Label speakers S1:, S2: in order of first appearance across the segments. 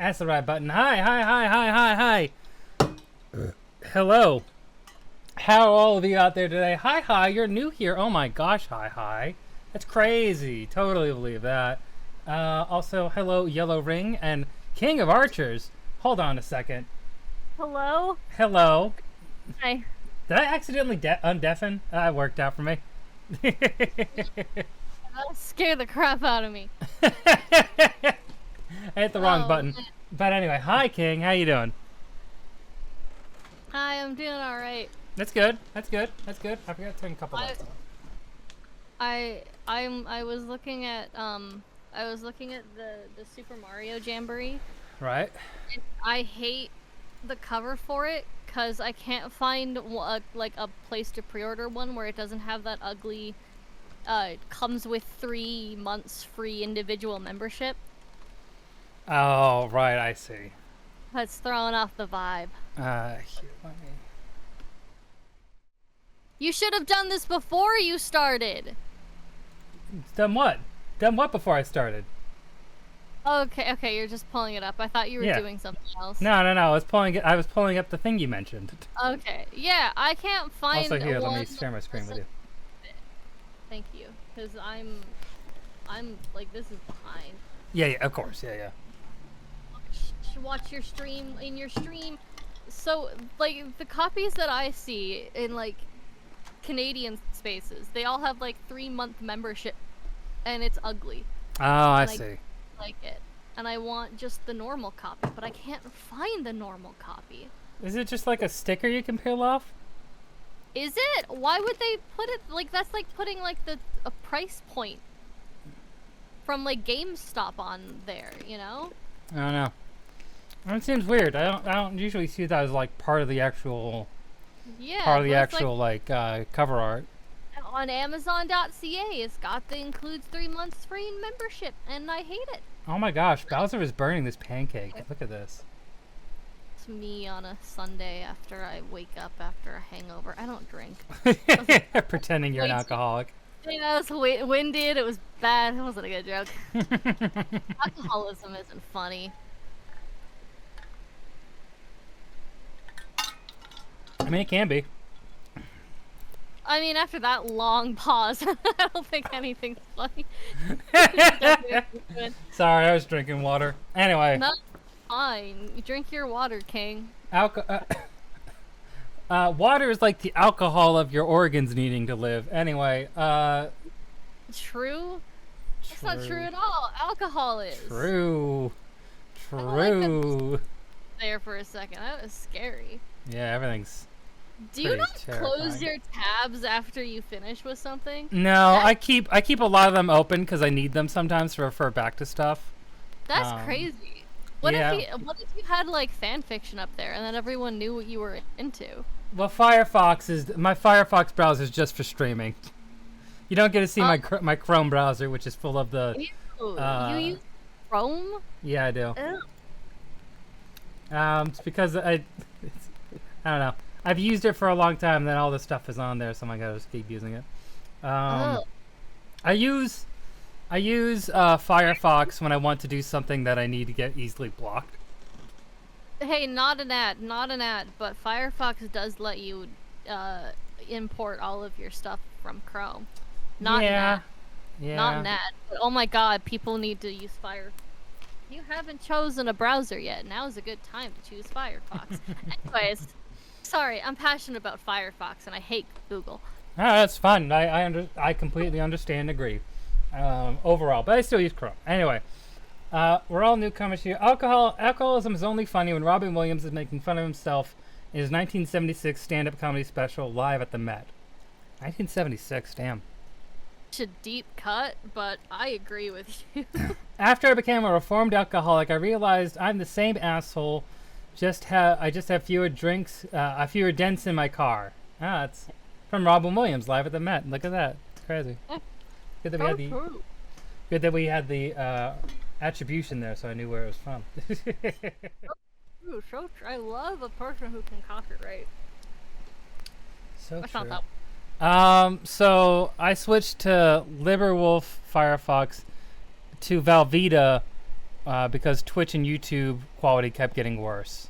S1: That's the right button. Hi. Hello. How are all of you out there today? Hi, you're new here. Oh my gosh, hi. That's crazy. Totally believe that. Also, hello, Yellow Ring and King of Archers. Hold on a second.
S2: Hello?
S1: Hello.
S2: Hi.
S1: Did I accidentally undeafen? That worked out for me.
S2: That scared the crap out of me.
S1: I hit the wrong button.
S2: Man.
S1: But anyway, hi King, how you doing?
S2: Hi, I'm doing alright.
S1: That's good. I forgot to turn a couple lights on.
S2: I was looking at the Super Mario Jamboree.
S1: Right.
S2: And I hate the cover for it because I can't find a place to pre-order one where it doesn't have that ugly comes with 3 months free individual membership.
S1: Oh, right, I see.
S2: That's throwing off the vibe.
S1: Here, let me...
S2: You should have done this before you started.
S1: Done what? Done what before I started?
S2: Okay, you're just pulling it up. I thought you were doing something else.
S1: No, I was pulling up the thing you mentioned.
S2: Okay, yeah, I can't find
S1: Also here,
S2: one
S1: let me share my screen with you.
S2: Thank you, because I'm like, this is behind.
S1: Yeah, of course, yeah.
S2: Watch your stream, in your stream. So, like, the copies that I see in, like, Canadian spaces, they all have, like, 3-month membership, and it's ugly.
S1: Oh, I see.
S2: Like it, and I want just the normal copy, but I can't find the normal copy.
S1: Is it just like a sticker you can peel off?
S2: Is it? Why would they put it like that's like putting like a price point from like GameStop on there, you know?
S1: I don't know. It seems weird. I don't usually see that as like part of the actual cover art.
S2: On Amazon.ca, it's got the includes 3 months free membership, and I hate it.
S1: Oh my gosh, Bowser is burning this pancake. Look at this.
S2: It's me on a Sunday after I wake up after a hangover. I don't drink.
S1: Pretending you're an alcoholic.
S2: Yeah, it was winded. It was bad. It wasn't a good joke. Alcoholism isn't funny.
S1: I mean, it can be.
S2: I mean, after that long pause, I don't think anything's funny.
S1: Sorry, I was drinking water. Anyway.
S2: No, fine. You drink your water, King.
S1: Water is like the alcohol of your organs needing to live. Anyway,
S2: True? That's not true at all. Alcohol is.
S1: True.
S2: There for a second. That was scary.
S1: Yeah, everything's...
S2: Do you not close your tabs after you finish with something?
S1: No, I keep a lot of them open because I need them sometimes to refer back to stuff.
S2: That's crazy. What if you had like fan fiction up there and then everyone knew what you were into?
S1: Well, my Firefox browser is just for streaming. You don't get to see my Chrome browser, which is full of the.
S2: Ew, you use Chrome?
S1: Yeah, I do.
S2: Ew.
S1: It's because I don't know. I've used it for a long time, and then all this stuff is on there, so I'm like, I just keep using it. I use Firefox when I want to do something that I need to get easily blocked.
S2: Hey, not an ad, but Firefox does let you import all of your stuff from Chrome. Not an ad. But oh my god, people need to use Firefox. You haven't chosen a browser yet. Now is a good time to choose Firefox. Anyways. Sorry, I'm passionate about Firefox, and I hate Google.
S1: No, that's fun. I completely understand and agree. Overall, but I still use Chrome. Anyway, we're all newcomers here. Alcoholism is only funny when Robin Williams is making fun of himself in his 1976 stand-up comedy special Live at the Met. 1976, damn.
S2: It's a deep cut, but I agree with you.
S1: After I became a reformed alcoholic, I realized I'm the same asshole. I just have fewer drinks, fewer dents in my car. It's from Robin Williams, Live at the Met. Look at that. It's crazy. Good that we had the attribution there, so I knew where it was from.
S2: So true. I love a person who can copyright.
S1: So
S2: That's
S1: true.
S2: not that.
S1: So I switched to Liberwolf Firefox to Velveeta because Twitch and YouTube quality kept getting worse.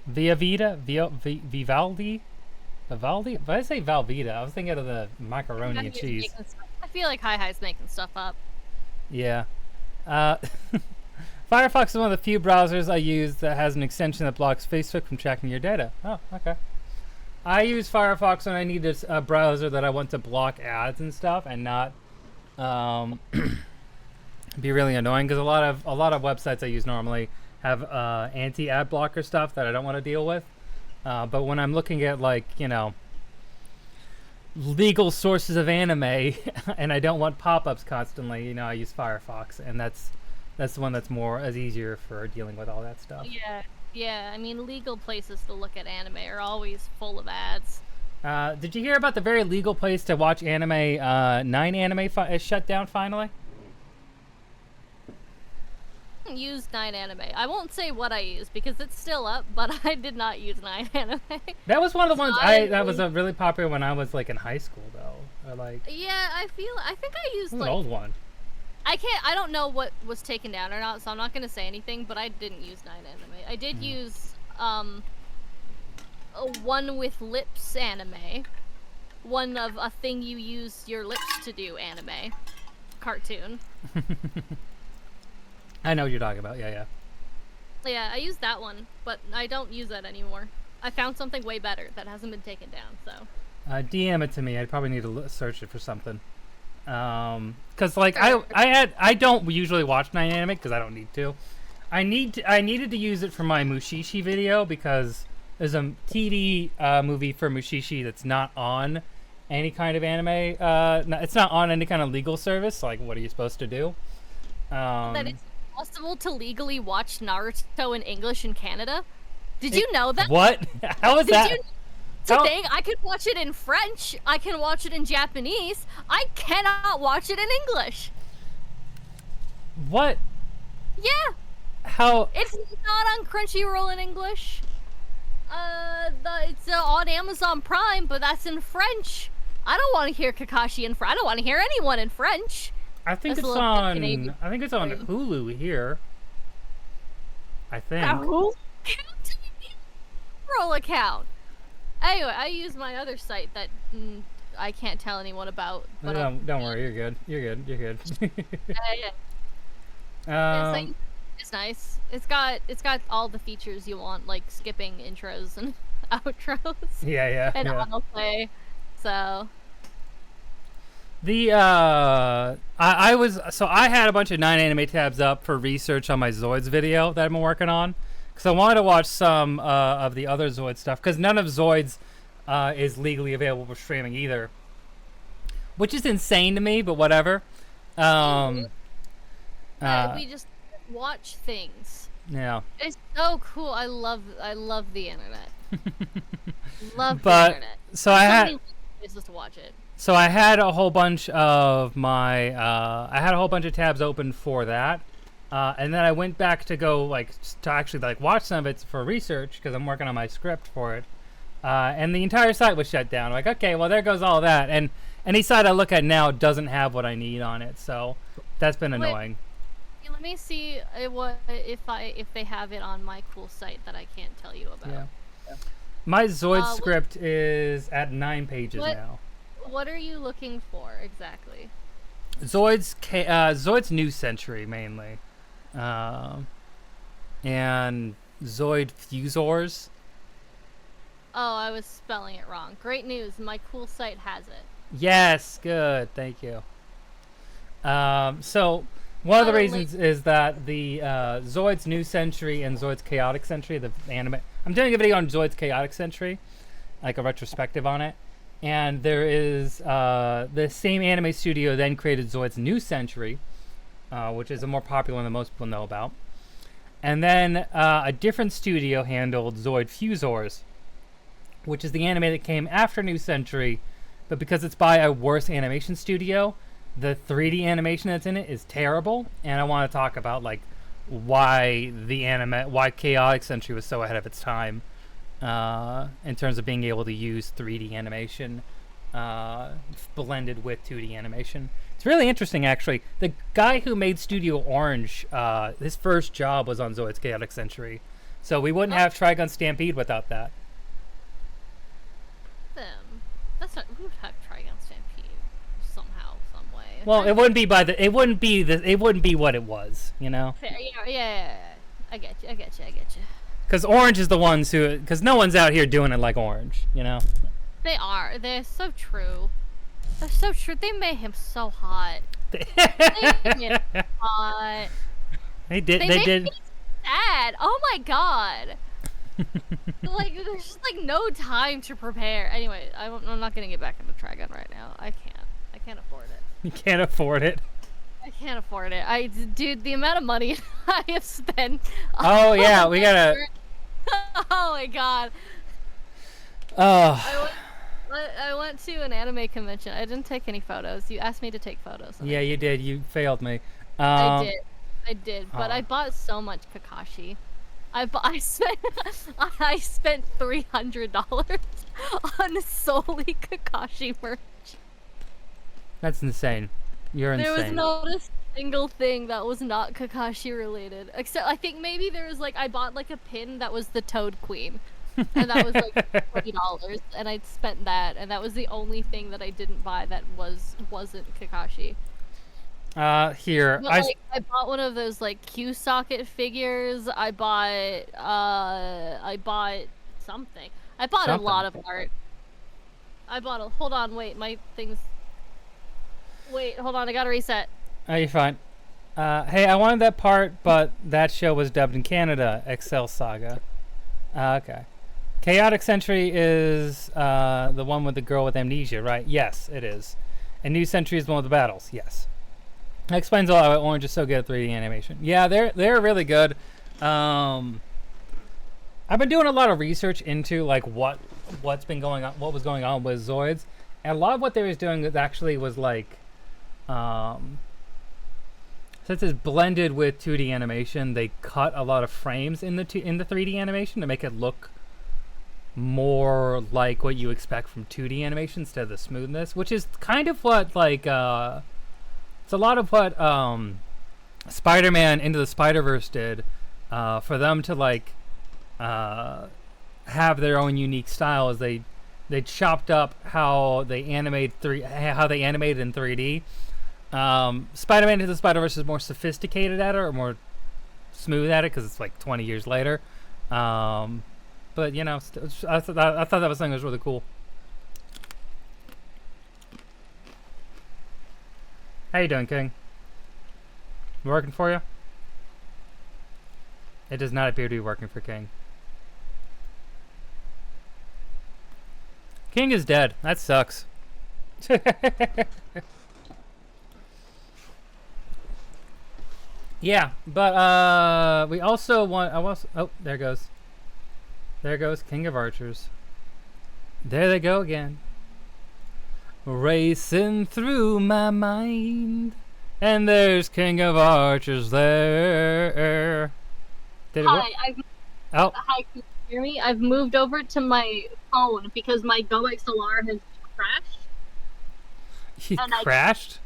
S1: Vivaldi? Vivaldi? Why did I say Velveeta? I was thinking of the macaroni and cheese.
S2: I feel like Hi-Hi's making stuff up.
S1: Yeah. Firefox is one of the few browsers I use that has an extension that blocks Facebook from tracking your data. Oh, okay. I use Firefox when I need a browser that I want to block ads and stuff, and not be really annoying, because a lot of websites I use normally have anti-ad blocker stuff that I don't want to deal with. But when I'm looking at, like, you know, legal sources of anime and I don't want pop-ups constantly, you know, I use Firefox, and that's the one that's easier for dealing with all that stuff.
S2: Yeah, I mean, legal places to look at anime are always full of ads.
S1: Did you hear about the very legal place to watch anime? 9anime is shut down finally.
S2: Use 9anime. I won't say what I use because it's still up, but I did not use 9anime.
S1: That was one of the ones that was really popular when I was like in high school, though. Or like.
S2: Yeah, I think I used like
S1: an old one.
S2: I don't know what was taken down or not, so I'm not gonna say anything. But I didn't use 9anime. I did use a one with lips anime, one of a thing you use your lips to do anime, cartoon.
S1: I know what you're talking about. Yeah.
S2: Yeah, I used that one, but I don't use that anymore. I found something way better that hasn't been taken down. So.
S1: DM it to me. I probably need to search it for something. Cause like I don't usually watch 9anime because I don't need to. I needed to use it for my Mushishi video because there's a TV movie for Mushishi that's not on any kind of anime. It's not on any kind of legal service. Like, what are you supposed to do?
S2: That it's possible to legally watch Naruto in English in Canada. Did you know that?
S1: What? How is that?
S2: It's a thing. I can watch it in French. I can watch it in Japanese. I cannot watch it in English.
S1: What?
S2: Yeah.
S1: How?
S2: It's not on Crunchyroll in English. It's on Amazon Prime, but that's in French. I don't want to hear Kakashi in French. I don't want to hear anyone in French.
S1: I think it's on Hulu here. I think.
S2: Hulu account. Anyway, I use my other site that I can't tell anyone about. But
S1: don't worry, you're good. You're good.
S2: Yeah. It's nice. It's got all the features you want, like skipping intros and outros.
S1: Yeah.
S2: And autoplay. So.
S1: I had a bunch of 9anime tabs up for research on my Zoids video that I've been working on. Because I wanted to watch some of the other Zoid stuff, because none of Zoids is legally available for streaming either. Which is insane to me, but whatever.
S2: We just watch things.
S1: Yeah.
S2: It's so cool. I love the internet. The internet.
S1: So I had
S2: places to watch it.
S1: So I had a whole bunch of my I had a whole bunch of tabs open for that. And then I went back to go to actually watch some of it for research because I'm working on my script for it. And the entire site was shut down. Like, okay, well there goes all that. And any site I look at now doesn't have what I need on it. So that's been annoying.
S2: Wait, let me see if they have it on my cool site that I can't tell you about.
S1: Yeah. My Zoid script is at 9 pages now.
S2: What are you looking for exactly?
S1: Zoid's New Century mainly. And Zoid Fusors.
S2: Oh, I was spelling it wrong. Great news. My cool site has it.
S1: Yes, good. Thank you. So one of the reasons is that the Zoid's New Century and Zoid's Chaotic Century, the anime. I'm doing a video on Zoid's Chaotic Century, like a retrospective on it. And there is the same anime studio then created Zoid's New Century, which is a more popular one than most people know about. And then a different studio handled Zoid Fusors, which is the anime that came after New Century, but because it's by a worse animation studio, the 3D animation that's in it is terrible. And I want to talk about why Chaotic Century was so ahead of its time. In terms of being able to use 3D animation blended with 2D animation. It's really interesting, actually. The guy who made Studio Orange, his first job was on Zoid's Chaotic Century, so we wouldn't have Trigun Stampede without that.
S2: Them. That's not. We would have Trigun Stampede somehow, some way.
S1: Well, it wouldn't be it wouldn't be what it was, you know.
S2: Fair, yeah. I get you.
S1: Because Orange is the ones who, because no one's out here doing it like Orange, you know.
S2: They are. They're so true. They're so true. They made him so hot. They made him hot.
S1: They did.
S2: They did. Me sad. Oh my god. Like there's just like no time to prepare. Anyway, I'm not gonna get back into Trigun right now. I can't afford it.
S1: You can't afford it.
S2: I can't afford it. Dude, the amount of money I have spent.
S1: Oh yeah, we gotta.
S2: Oh my god.
S1: Oh.
S2: I went to an anime convention. I didn't take any photos. You asked me to take photos.
S1: Yeah, you did. You failed me.
S2: I did. But I bought so much Kakashi. I spent $300 on solely Kakashi merch.
S1: That's insane. You're insane.
S2: There was not a single thing that was not Kakashi related. Except I think maybe there was like I bought like a pin that was the Toad Queen. And that was like $40, and I spent that, and that was the only thing that I didn't buy that wasn't Kakashi.
S1: Here
S2: but, like, I bought one of those like Q socket figures. I bought something. I bought a lot of art. Hold on, wait, my things. Wait, hold on, I gotta reset.
S1: Oh, you're fine. Hey, I wanted that part, but that show was dubbed in Canada. Excel Saga. Okay. Chaotic Century is the one with the girl with amnesia, right? Yes, it is. And New Century is the one with the battles. Yes. That explains a lot why Orange is so good at 3D animation. Yeah, they're really good. I've been doing a lot of research into like what's been going on, what was going on with Zoids, and a lot of what they was doing actually was like, since it's blended with 2D animation, they cut a lot of frames in the 3D animation to make it look more like what you expect from 2D animation instead of the smoothness, which is kind of what like it's a lot of what Spider-Man Into the Spider-Verse did, for them to like have their own unique style. As they chopped up how they animated in 3D. Spider-Man Into the Spider-Verse is more sophisticated at it, or more smooth at it, because it's like 20 years later. But you know, I thought that was something that was really cool. How you doing, King? Working for you? It does not appear to be working for King. King is dead. That sucks. Yeah, but we also want. Oh, there goes. There goes King of Archers. There they go again. Racing through my mind. And there's King of Archers there.
S2: Hi, hi, can you hear me? I've moved over to my phone because my GoXLR has crashed.
S1: He crashed?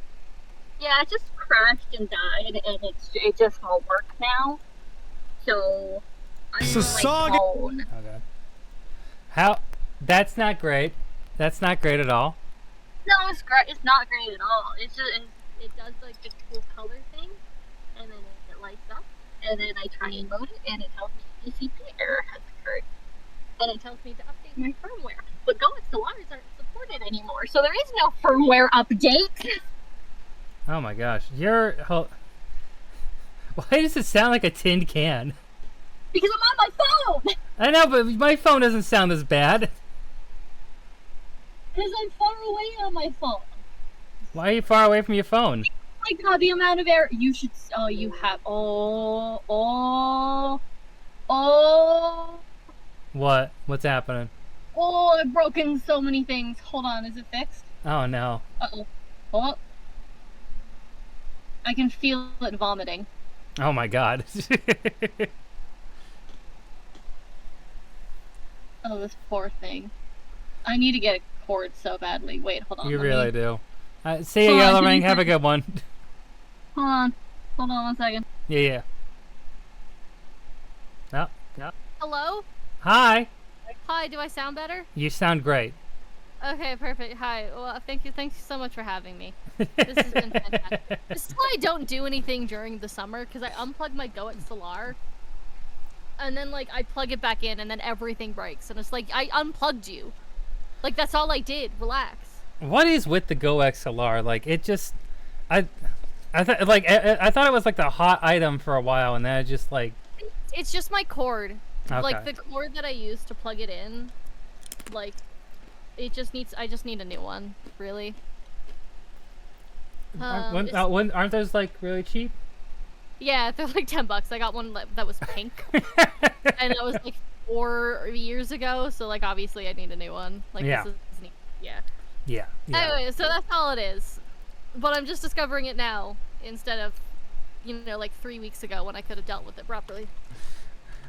S2: Yeah, it just crashed and died, and it just won't work now. So I'm on my phone.
S1: Okay. How? That's not great. That's not great at all.
S2: No, it's great. It's not great at all. It's just it does like the cool color thing, and then it lights up, and then I try and load it, and it tells me TCP error has occurred, and it tells me to update my firmware. But GoXLRs aren't supported anymore, so there is no firmware update.
S1: Oh my gosh, why does it sound like a tin can?
S2: Because I'm on my phone!
S1: I know, but my phone doesn't sound as bad.
S2: Because I'm far away on my phone.
S1: Why are you far away from your phone?
S2: Oh my god, the amount of error. You should. Oh, you have. Oh.
S1: What? What's happening?
S2: Oh, I've broken so many things. Hold on, is it fixed?
S1: Oh no.
S2: Uh-oh. Hold up. I can feel it vomiting.
S1: Oh my god.
S2: Oh, this poor thing. I need to get a cord so badly. Wait, hold on.
S1: You really do. See you,
S3: Hold on,
S1: Yellow
S3: give me
S1: Ring.
S3: a
S1: Have a
S3: second.
S1: good one.
S3: Hold on 1 second.
S1: Yeah. No.
S2: Hello?
S1: Hi.
S2: Hi, do I sound better?
S1: You sound great.
S2: Okay, perfect. Hi. Well, thank you so much for having me. This has been fantastic. This is why I don't do anything during the summer, because I unplug my Goet Solar, and then, like, I plug it back in, and then everything breaks, and it's like, I unplugged you. Like, that's all I did. Relax.
S1: What is with the Go XLR? Like, it just, I thought it was like the hot item for a while, and then it just like.
S2: It's just my cord.
S1: Okay.
S2: Like, the cord that I use to plug it in, like, it just needs, I just need a new one, really.
S1: Aren't those like really cheap?
S2: Yeah, they're like $10. I got one that was pink, and that was like 4 years ago. So like obviously I need a new one. Like
S1: Yeah.
S2: this is neat. Yeah.
S1: Yeah.
S2: Anyway, so that's all it is. But I'm just discovering it now instead of, you know, like 3 weeks ago when I could have dealt with it properly.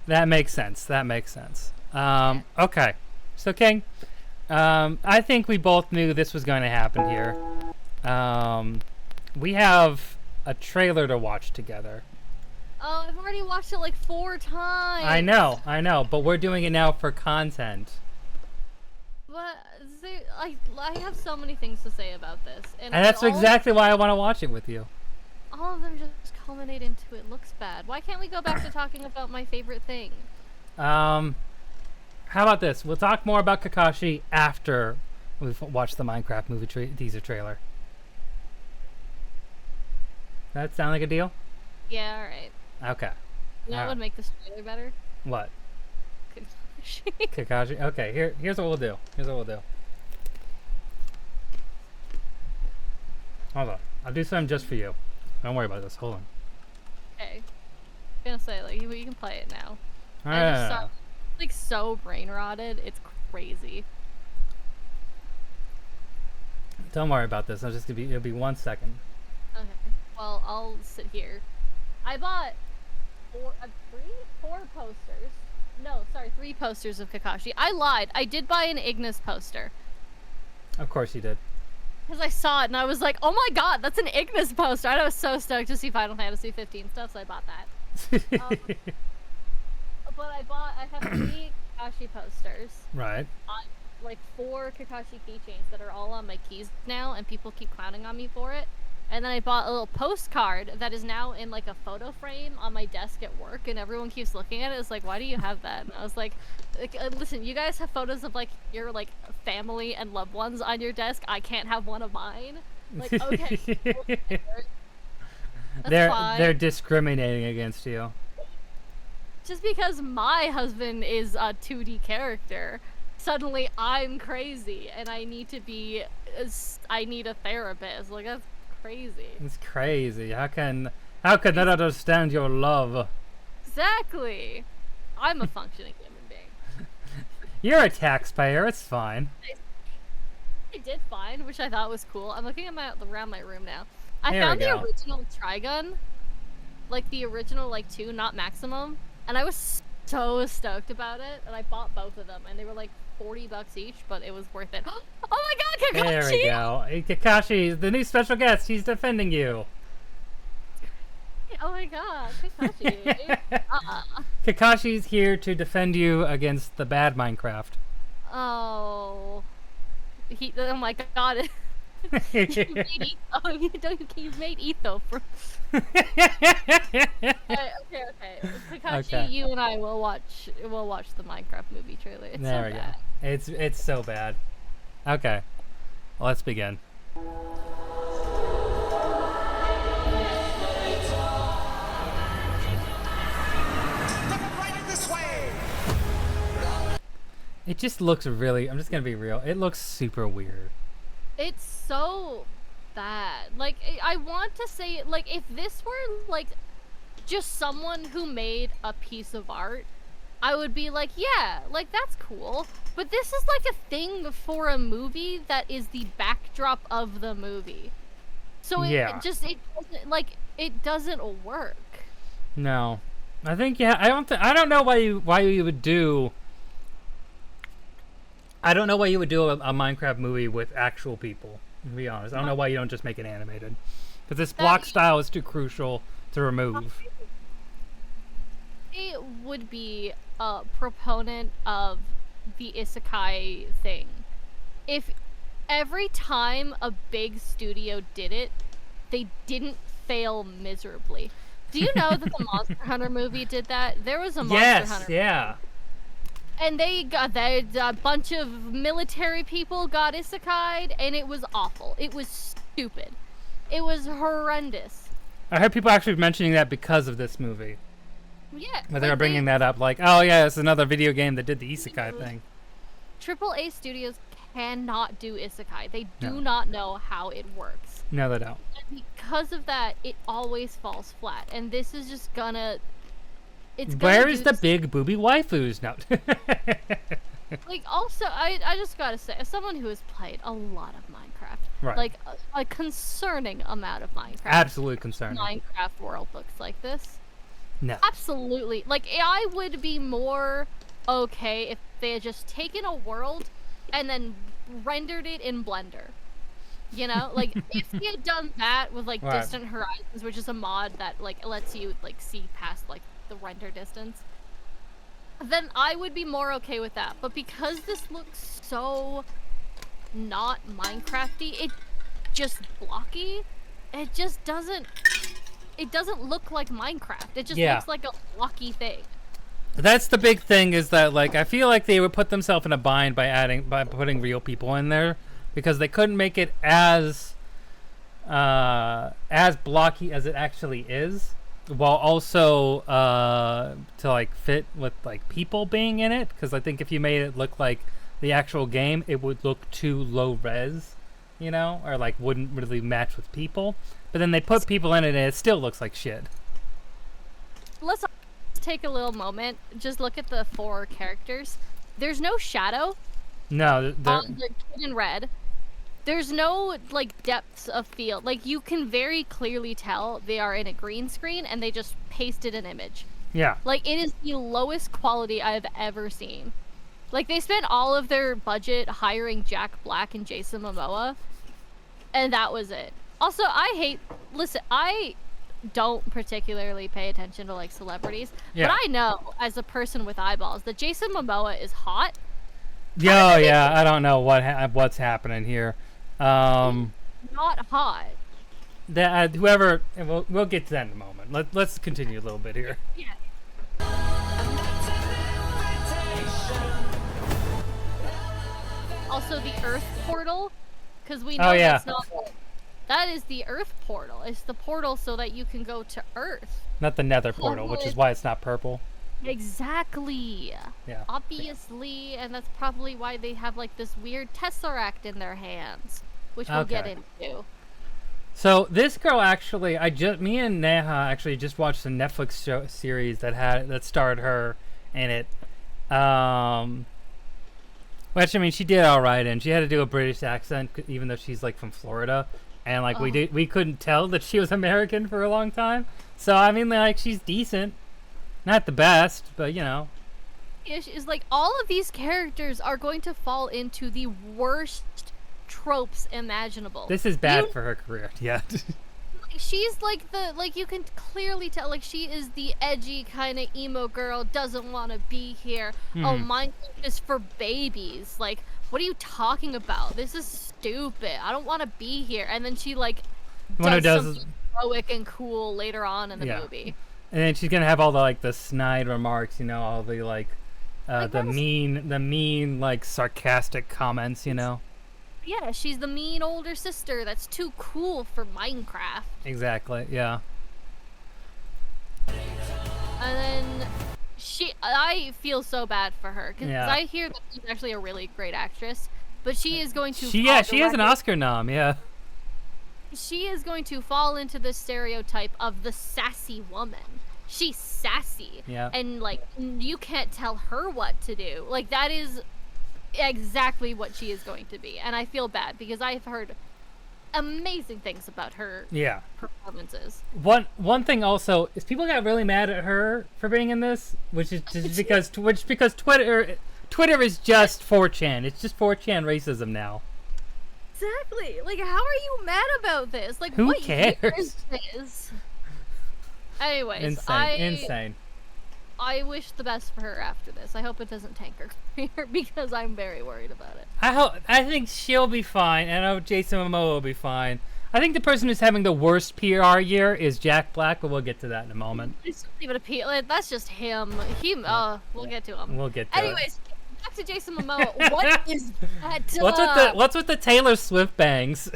S1: That makes sense. Okay. So King, I think we both knew this was going to happen here. We have a trailer to watch together.
S2: Oh, I've already watched it like 4 times.
S1: I know, but we're doing it now for content.
S2: But see, I have so many things to say about this,
S1: And that's exactly why I want to watch it with you.
S2: all of them just culminate into it looks bad. Why can't we go back to talking about my favorite thing?
S1: How about this? We'll talk more about Kakashi after we've watched the Minecraft movie teaser trailer. That sound like a deal?
S2: Yeah, alright.
S1: Okay.
S2: You know what would make this trailer better?
S1: What?
S2: Kakashi.
S1: Kakashi? Okay, here's what we'll do. Hold on. I'll do something just for you. Don't worry about this. Hold on.
S2: Okay. I'm gonna say, like, you can play it now.
S1: Ah.
S2: Like, so brain rotted. It's crazy.
S1: Don't worry about this. It'll be 1 second.
S2: Okay. Well, I'll sit here. I bought 4 posters. No, sorry, 3 posters of Kakashi. I lied. I did buy an Ignis poster.
S1: Of course you did.
S2: Because I saw it and I was like, oh my god, that's an Ignis poster. And I was so stoked to see Final Fantasy 15 stuff, so I bought that. But I have 3 Kakashi posters.
S1: Right.
S2: Like 4 Kakashi keychains that are all on my keys now, and people keep clowning on me for it. And then I bought a little postcard that is now in like a photo frame on my desk at work, and everyone keeps looking at it. It's like, why do you have that? And I was like, listen, you guys have photos of like your like family and loved ones on your desk. I can't have one of mine. Like, okay.
S1: They're discriminating against you.
S2: Just because my husband is a 2D character, suddenly I'm crazy and I need a therapist. Like, that's crazy.
S1: It's crazy. How can I understand your love?
S2: Exactly. I'm a functioning human being.
S1: You're a taxpayer. It's fine.
S2: I did find, which I thought was cool. I'm looking at around my room now. I
S1: There we
S2: found the
S1: go.
S2: original Trigun, like the original like 2, not Maximum, and I was so stoked about it. And I bought both of them, and they were like $40 each, but it was worth it. Oh my god, Kakashi!
S1: There we go. Hey, Kakashi, the new special guest. He's defending you.
S2: Oh my god, Kakashi.
S1: Kakashi's here to defend you against the bad Minecraft.
S2: Oh. Oh my god. You've made Etho for. Okay. Kakashi,
S1: Okay.
S2: you and I will watch the Minecraft movie trailer. It's
S1: There
S2: so
S1: we
S2: bad.
S1: go. It's so bad. Okay. Let's begin. It just looks really, I'm just gonna be real, it looks super weird.
S2: It's so bad. Like, I want to say, like, if this were, like, just someone who made a piece of art, I would be like, yeah, like, that's cool. But this is, like, a thing for a movie that is the backdrop of the movie. So
S1: Yeah.
S2: it doesn't work.
S1: No. I think, yeah, I don't know why you would do... I don't know why you would do a Minecraft movie with actual people. To be honest, I don't know why you don't just make it animated, because this block style is too crucial to remove.
S2: I would be a proponent of the isekai thing. If every time a big studio did it, they didn't fail miserably. Do you know that the Monster Hunter movie did that? There was a Monster Hunter
S1: yeah.
S2: and a bunch of military people got isekai'd, and it was awful. It was stupid. It was horrendous.
S1: I heard people actually mentioning that because of this movie.
S2: Yeah.
S1: But they were bringing that up, like, oh yeah, it's another video game that did the isekai thing.
S2: AAA studios cannot do isekai. They do not know how it works.
S1: No, they don't.
S2: And because of that, it always falls flat. And this is just gonna...
S1: Where is the big booby waifus now?
S2: Like, also, I just gotta say, as someone who has played a lot of Minecraft,
S1: right.
S2: like, a concerning amount of Minecraft.
S1: Absolutely concerning.
S2: Minecraft world looks like this.
S1: No.
S2: Absolutely. Like, I would be more okay if they had just taken a world and then rendered it in Blender. You know? Like, if they had done that with, like,
S1: right.
S2: Distant Horizons, which is a mod that, like, lets you, like, see past, like, the render distance, then I would be more okay with that. But because this looks so not Minecrafty, it just blocky, it just doesn't... It doesn't look like Minecraft. It just looks like a blocky thing.
S1: That's the big thing, is that, like, I feel like they would put themselves in a bind by putting real people in there, because they couldn't make it as blocky as it actually is, while also to, like, fit with, like, people being in it. Because I think if you made it look like the actual game, it would look too low res, you know, or, like, wouldn't really match with people. But then they put people in it and it still looks like shit.
S2: Let's take a little moment. Just look at the 4 characters. There's no shadow.
S1: No,
S2: on the kid in red. There's no, like, depths of field. Like, you can very clearly tell they are in a green screen and they just pasted an image.
S1: Yeah.
S2: Like, it is the lowest quality I've ever seen. Like, they spent all of their budget hiring Jack Black and Jason Momoa, and that was it. Also, listen, I don't particularly pay attention to, like, celebrities, but I know, as a person with eyeballs, that Jason Momoa is hot.
S1: Yeah, I don't know what's happening here.
S2: Not hot.
S1: Whoever, we'll get to that in a moment. Let's continue a little bit here.
S2: Yeah. Also, the Earth portal, because we know that's not... That is the Earth portal. It's the portal so that you can go to Earth.
S1: Not the Nether portal, which is why it's not purple.
S2: Exactly.
S1: Yeah.
S2: Obviously, and that's probably why they have, like, this weird tesseract in their hands, which we'll get into. So
S1: this girl actually, me and Neha actually just watched a Netflix series that starred her in it. Which, I mean, she did all right, and she had to do a British accent, even though she's, like, from Florida. And, like, we couldn't tell that she was American for a long time. So, I mean, like, she's decent. Not the best, but, you know.
S2: Is like, all of these characters are going to fall into the worst tropes imaginable.
S1: This is bad for her career, yeah.
S2: She's like you can clearly tell, like, she is the edgy kind of emo girl, doesn't want to be here. Oh, Minecraft is for babies. Like, what are you talking about? This is stupid. I don't want to be here. And then she, like, does something heroic and cool later on in the movie.
S1: And then she's gonna have all the, like, the snide remarks, you know, all the, like the mean, like, sarcastic comments, you know.
S2: Yeah, she's the mean older sister that's too cool for Minecraft.
S1: Exactly, yeah.
S2: And then I feel so bad for her, because I hear that she's actually a really great actress, but she is going to
S1: she has an Oscar nom, yeah.
S2: She is going to fall into the stereotype of the sassy woman. She's sassy.
S1: Yeah.
S2: And, like, you can't tell her what to do. Like, that is exactly what she is going to be. And I feel bad, because I've heard amazing things about her performances.
S1: One thing also is people got really mad at her for being in this, which is just because Twitter is just 4chan. It's just 4chan racism now.
S2: Exactly. Like, how are you mad about this? Like,
S1: Who
S2: what year
S1: cares?
S2: is this? Anyways,
S1: Insane.
S2: I wish the best for her after this. I hope it doesn't tank her career because I'm very worried about it.
S1: I think she'll be fine, and I know Jason Momoa will be fine. I think the person who's having the worst PR year is Jack Black, but we'll get to that in a moment.
S2: It's not even a PR. Like, that's just him. We'll get to him.
S1: We'll get to it.
S2: Anyways, back to Jason Momoa. What is that?
S1: What's with the Taylor Swift bangs?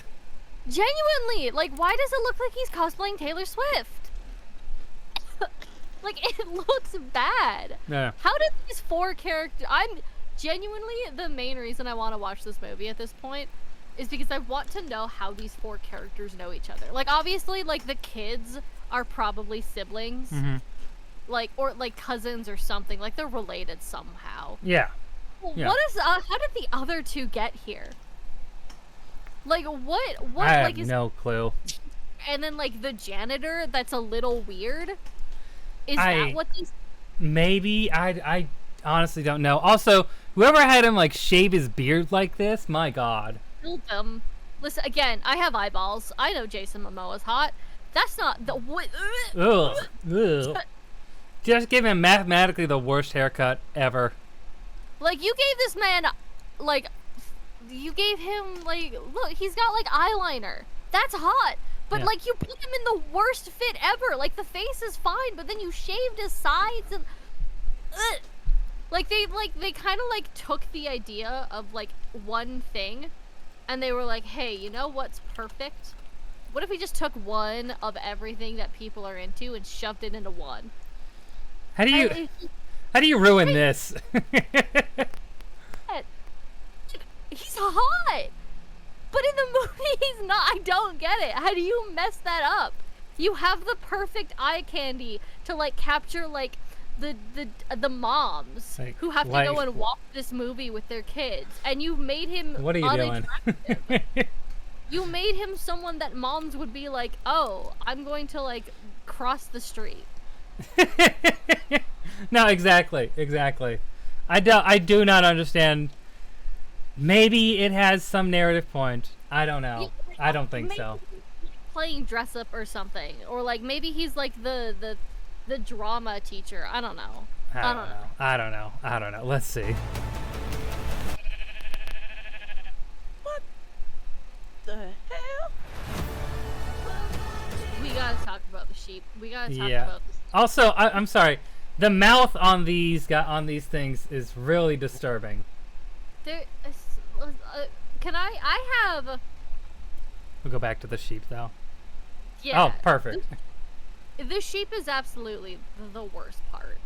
S2: Genuinely, like, why does it look like he's cosplaying Taylor Swift? Like, it looks bad.
S1: Yeah.
S2: How did these 4 characters... I'm genuinely, the main reason I want to watch this movie at this point is because I want to know how these 4 characters know each other. Like, obviously, like, the kids are probably siblings.
S1: Mm-hmm.
S2: Like, or, like, cousins or something. Like, they're related somehow.
S1: Yeah.
S2: Well,
S1: Yeah.
S2: what is... how did the other 2 get here? Like, what...
S1: I have
S2: like, is...
S1: no clue.
S2: And then, like, the janitor that's a little weird... Is that what these...
S1: Maybe. I honestly don't know. Also, whoever had him, like, shave his beard like this, my god.
S2: Killed them. Listen, again, I have eyeballs. I know Jason Momoa's hot. That's not the... What?
S1: Ugh. Ugh. Just give him mathematically the worst haircut ever.
S2: Like, you gave this man... Like... You gave him, like... Look, he's got, like, eyeliner. That's hot. But,
S1: Yeah.
S2: like, you put him in the worst fit ever. Like, the face is fine, but then you shaved his sides and... Ugh. Like, they kind of, like, took the idea of, like, one thing, and they were like, hey, you know what's perfect? What if we just took one of everything that people are into and shoved it into one?
S1: How do you ruin this?
S2: He's hot! But in the movie, he's not. I don't get it. How do you mess that up? You have the perfect eye candy to, like, capture, like, the moms
S1: Like,
S2: who have to go and watch this movie with their kids, and you made him
S1: What are you doing?
S2: You made him someone that moms would be like, oh, I'm going to, like, cross the street.
S1: No, exactly. I do not understand. Maybe it has some narrative point. I don't know. I don't think so.
S2: Playing dress up or something, or like maybe he's like the drama teacher. I don't know.
S1: I don't know. Let's see.
S3: What the hell?
S2: We gotta talk about the sheep. We gotta talk
S1: Yeah.
S2: about this.
S1: Also, I'm sorry. The mouth on these things is really disturbing.
S2: There, can I have?
S1: We'll go back to the sheep though.
S2: Yeah.
S1: Oh, perfect.
S2: The sheep is absolutely the worst part.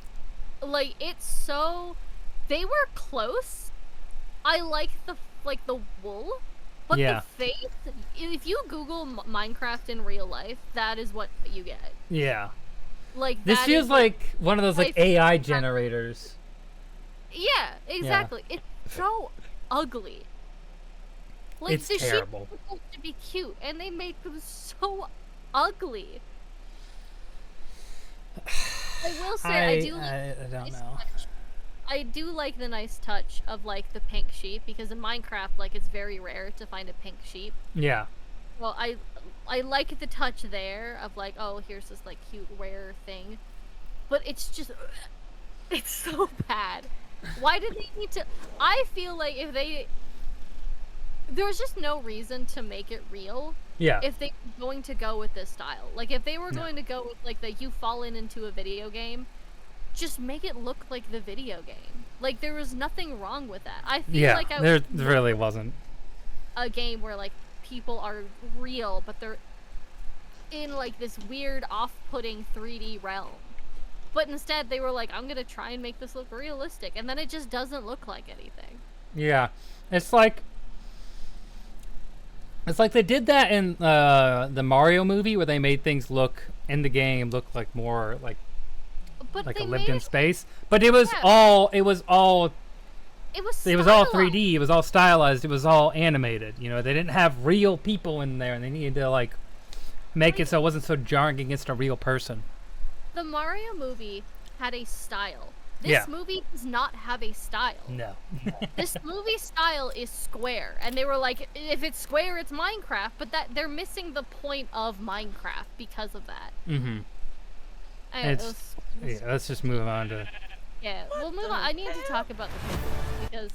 S2: Like, it's so... They were close. I like the wool. But
S1: Yeah.
S2: the face... If you Google Minecraft in real life, that is what you get.
S1: Yeah.
S2: Like,
S1: This
S2: that
S1: feels
S2: is,
S1: like one of those, like,
S2: life-
S1: AI generators.
S2: Yeah, exactly. It's so ugly. Like,
S1: It's
S2: the
S1: terrible.
S2: sheep were supposed to be cute, and they made them so ugly. I will say,
S1: I don't know.
S2: I do like the nice touch of, like, the pink sheep, because in Minecraft, like, it's very rare to find a pink sheep.
S1: Yeah.
S2: Well, I like the touch there of, like, oh, here's this, like, cute, rare thing. But it's just... It's so bad. Why did they need to... I feel like if they... There was just no reason to make it real.
S1: Yeah.
S2: If they were going to go with this style. Like, if they were going to go with, like, the you fallen into a video game, just make it look like the video game. Like, there was nothing wrong with that. I feel like I
S1: there really wasn't.
S2: a game where, like, people are real, but they're in, like, this weird, off-putting 3D realm. But instead, they were like, I'm gonna try and make this look realistic. And then it just doesn't look like anything.
S1: Yeah. It's like they did that in the Mario movie where they made things look in the game look like more like
S2: But
S1: a
S2: they
S1: lived in
S2: made
S1: space. But it was
S2: Yeah.
S1: all
S2: it was
S1: all
S2: stylized.
S1: 3D. It was all stylized. It was all animated. You know, they didn't have real people in there, and they needed to like make it so it wasn't so jarring against a real person.
S2: The Mario movie had a style. This
S1: Yeah.
S2: movie does not have a style.
S1: No.
S2: This movie style is square, and they were like, if it's square, it's Minecraft, but that they're missing the point of Minecraft because of that.
S1: Mm-hmm. Yeah, let's just move on to...
S2: Yeah, we'll move on. I need to talk about the Piglins,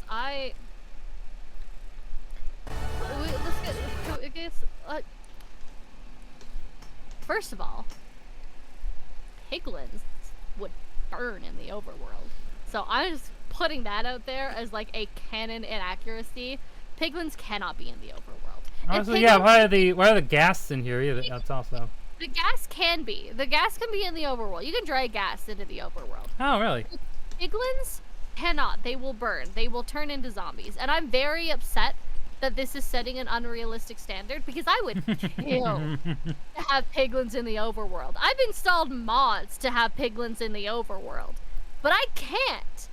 S2: because first of all, Piglins would burn in the overworld. So I'm just putting that out there as like a canon inaccuracy. Piglins cannot be in the overworld.
S1: Also, yeah, why are the ghasts in here either? That's also...
S2: The gas can be. The gas can be in the overworld. You can drag gas into the overworld.
S1: Oh, really?
S2: Piglins cannot. They will burn. They will turn into zombies. And I'm very upset that this is setting an unrealistic standard, because I would kill to have piglins in the overworld. I've installed mods to have piglins in the overworld, but I can't.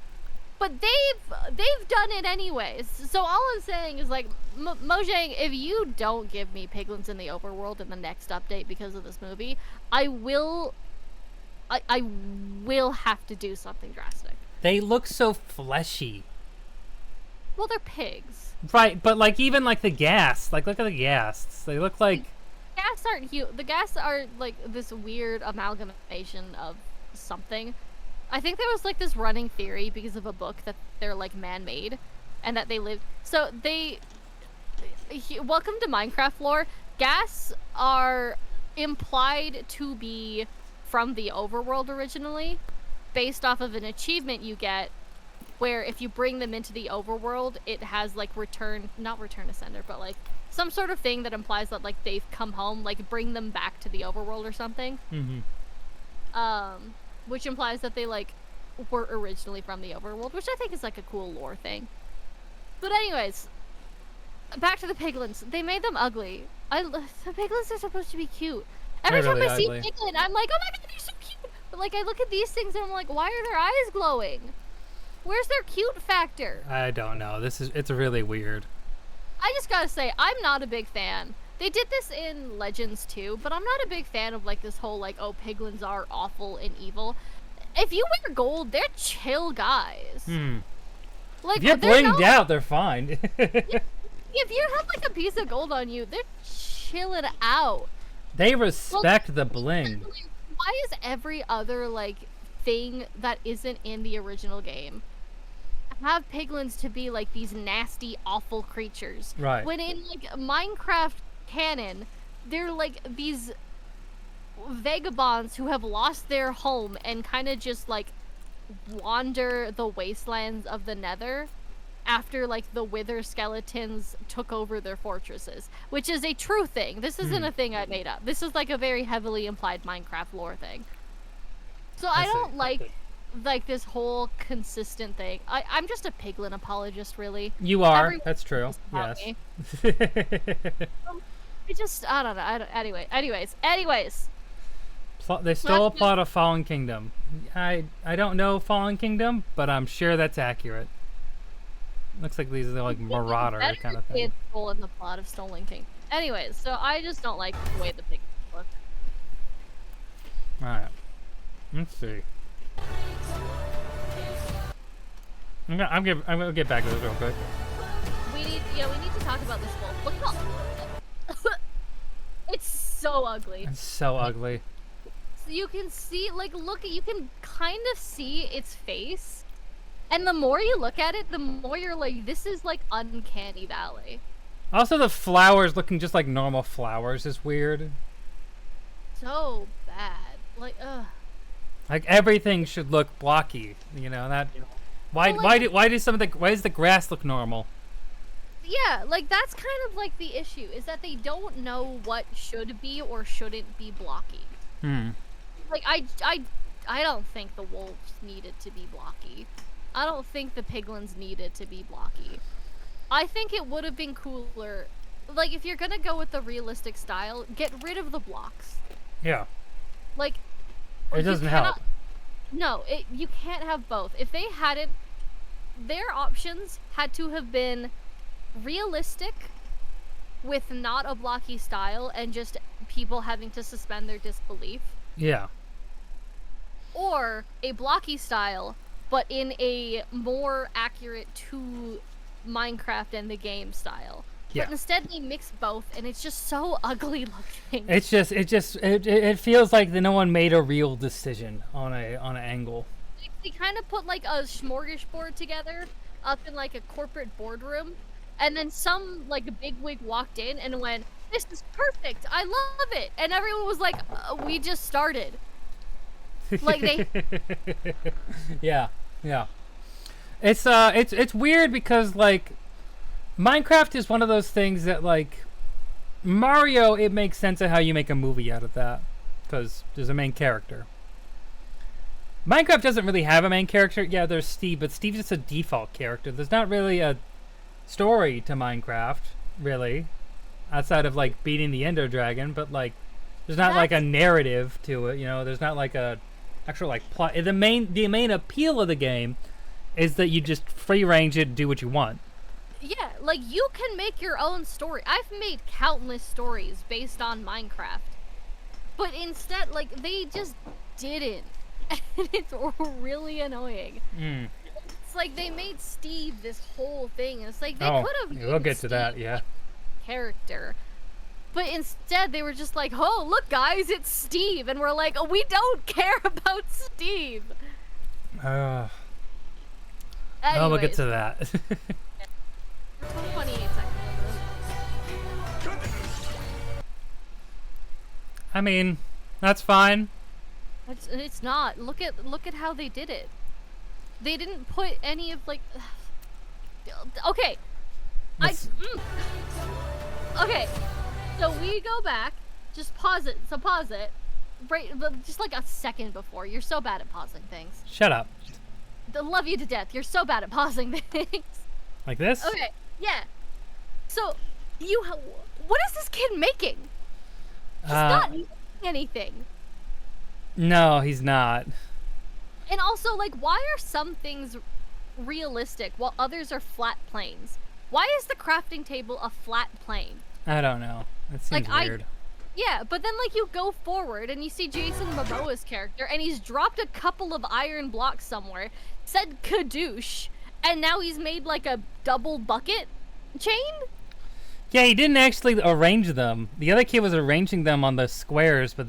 S2: But they've done it anyways. So all I'm saying is, like, Mojang, if you don't give me piglins in the overworld in the next update because of this movie, I will have to do something drastic.
S1: They look so fleshy.
S2: Well, they're pigs.
S1: Right, but like even like the gas, like look at the ghasts. They look like...
S2: Gas aren't huge. The gas are like this weird amalgamation of something. I think there was like this running theory because of a book that they're like man-made and that they live. So welcome to Minecraft lore. Gas are implied to be from the overworld originally, based off of an achievement you get where if you bring them into the overworld, it has like not return to sender, but like some sort of thing that implies that like they've come home, like bring them back to the overworld or something.
S1: Mm-hmm.
S2: Which implies that they like were originally from the overworld, which I think is like a cool lore thing. But anyways, back to the piglins. They made them ugly. The piglins are supposed to be cute. Every
S1: They're
S2: time
S1: really
S2: I see
S1: ugly.
S2: a piglin, I'm like, oh my god, they're so cute. But like I look at these things and I'm like, why are their eyes glowing? Where's their cute factor?
S1: I don't know. It's really weird.
S2: I just gotta say, I'm not a big fan. They did this in Legends too, but I'm not a big fan of like this whole like, oh, piglins are awful and evil. If you wear gold, they're chill guys. Like,
S1: if you're blinged out, they're fine.
S2: If you have like a piece of gold on you, they're chilling out.
S1: They respect the bling.
S2: Why is every other like thing that isn't in the original game have piglins to be like these nasty, awful creatures?
S1: Right.
S2: When in like Minecraft canon, they're like these vagabonds who have lost their home and kind of just like wander the wastelands of the Nether after like the wither skeletons took over their fortresses, which is a true thing. This isn't a thing I made up. This is like a very heavily implied Minecraft lore thing. So I don't like this whole consistent thing. I'm just a piglin apologist, really.
S1: You are.
S2: Everyone
S1: That's true.
S2: knows about
S1: Yes.
S2: me. I don't know. Anyways.
S1: They stole a plot of Fallen Kingdom. I don't know Fallen Kingdom, but I'm sure that's accurate. Looks like these are like Marauder kind of thing.
S2: It's full in the plot of Stolen King. Anyways, so I just don't like the way the piglins look.
S1: Alright. Let's see. I'm gonna get back to this real quick.
S2: We need to talk about this wolf. Look at all. It's so ugly.
S1: It's so ugly.
S2: So you can see, like, you can kind of see its face. And the more you look at it, the more you're like, this is like Uncanny Valley.
S1: Also, the flowers looking just like normal flowers is weird.
S2: So bad. Like, ugh.
S1: Like everything should look blocky, you know that. Why
S2: Well, like-
S1: why does the grass look normal?
S2: Yeah, like that's kind of like the issue, is that they don't know what should be or shouldn't be blocky. Like I don't think the wolves needed to be blocky. I don't think the piglins needed to be blocky. I think it would have been cooler, like if you're gonna go with the realistic style, get rid of the blocks.
S1: Yeah.
S2: Like
S1: It
S2: you
S1: doesn't
S2: cannot-
S1: help.
S2: No, you can't have both. If they hadn't, their options had to have been realistic with not a blocky style and just people having to suspend their disbelief,
S1: Yeah.
S2: or a blocky style but in a more accurate to Minecraft and the game style.
S1: Yeah.
S2: But instead they mix both, and it's just so ugly looking.
S1: It feels like no one made a real decision on an angle.
S2: They kind of put like a smorgasbord together up in like a corporate boardroom, and then some like a bigwig walked in and went, "This is perfect. I love it," and everyone was like, "We just started." Like they.
S1: Yeah. It's weird because like Minecraft is one of those things that like Mario, it makes sense of how you make a movie out of that because there's a main character. Minecraft doesn't really have a main character. Yeah, there's Steve, but Steve's just a default character. There's not really a story to Minecraft, really, outside of like beating the Ender Dragon. But like, there's not like a narrative to it. You know, there's not like a actual like plot. The main appeal of the game is that you just free range it and do what you want.
S2: Yeah, like you can make your own story. I've made countless stories based on Minecraft, but instead, like they just didn't. And it's really annoying. It's like they made Steve this whole thing. It's like they could have.
S1: We'll get to that, yeah.
S2: Character, but instead they were just like, "Oh, look, guys, it's Steve," and we're like, "Oh, we don't care about Steve."
S1: Oh, we'll get to that.
S2: 28 seconds.
S1: I mean, that's fine.
S2: It's not. Look at how they did it. They didn't put any of like. Okay. Okay. So we go back. Just pause it. So pause it. Right. Just like a second before. You're so bad at pausing things.
S1: Shut up.
S2: I love you to death. You're so bad at pausing things.
S1: Like this?
S2: Okay. Yeah. So what is this kid making? He's not making anything.
S1: No, he's not.
S2: And also, like, why are some things realistic while others are flat planes? Why is the crafting table a flat plane?
S1: I don't know. It seems
S2: like,
S1: weird.
S2: Yeah, but then, like, you go forward and you see Jason Momoa's character, and he's dropped a couple of iron blocks somewhere, said kadoosh, and now he's made, like, a double bucket chain?
S1: Yeah, he didn't actually arrange them. The other kid was arranging them on the squares, but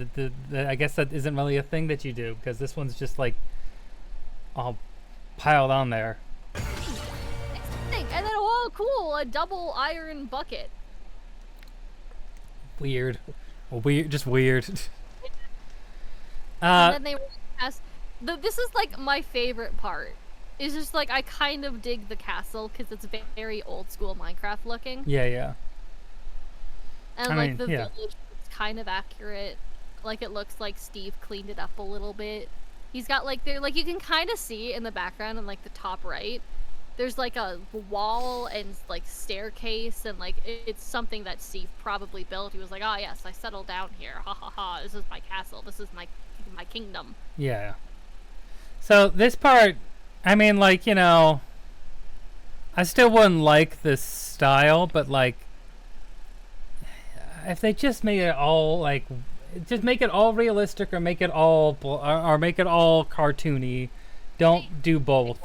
S1: I guess that isn't really a thing that you do, because this one's just, like, all piled on there.
S2: And then, oh, cool, a double iron bucket.
S1: Weird. Just weird.
S2: And then they were asked, this is, like, my favorite part. It's just, like, I kind of dig the castle, because it's very old-school Minecraft looking.
S1: Yeah.
S2: And, like, the village is kind of accurate. Like, it looks like Steve cleaned it up a little bit. He's got, like, you can kind of see in the background in, like, the top right. There's, like, a wall and, like, staircase, and, like, it's something that Steve probably built. He was like, "Oh, yes, I settled down here. Ha ha ha, this is my castle. This is my kingdom."
S1: Yeah. So, this part, I mean, like, you know, I still wouldn't like this style, but, like, if they just made it all like, just make it all realistic, or make it all cartoony. Don't do both.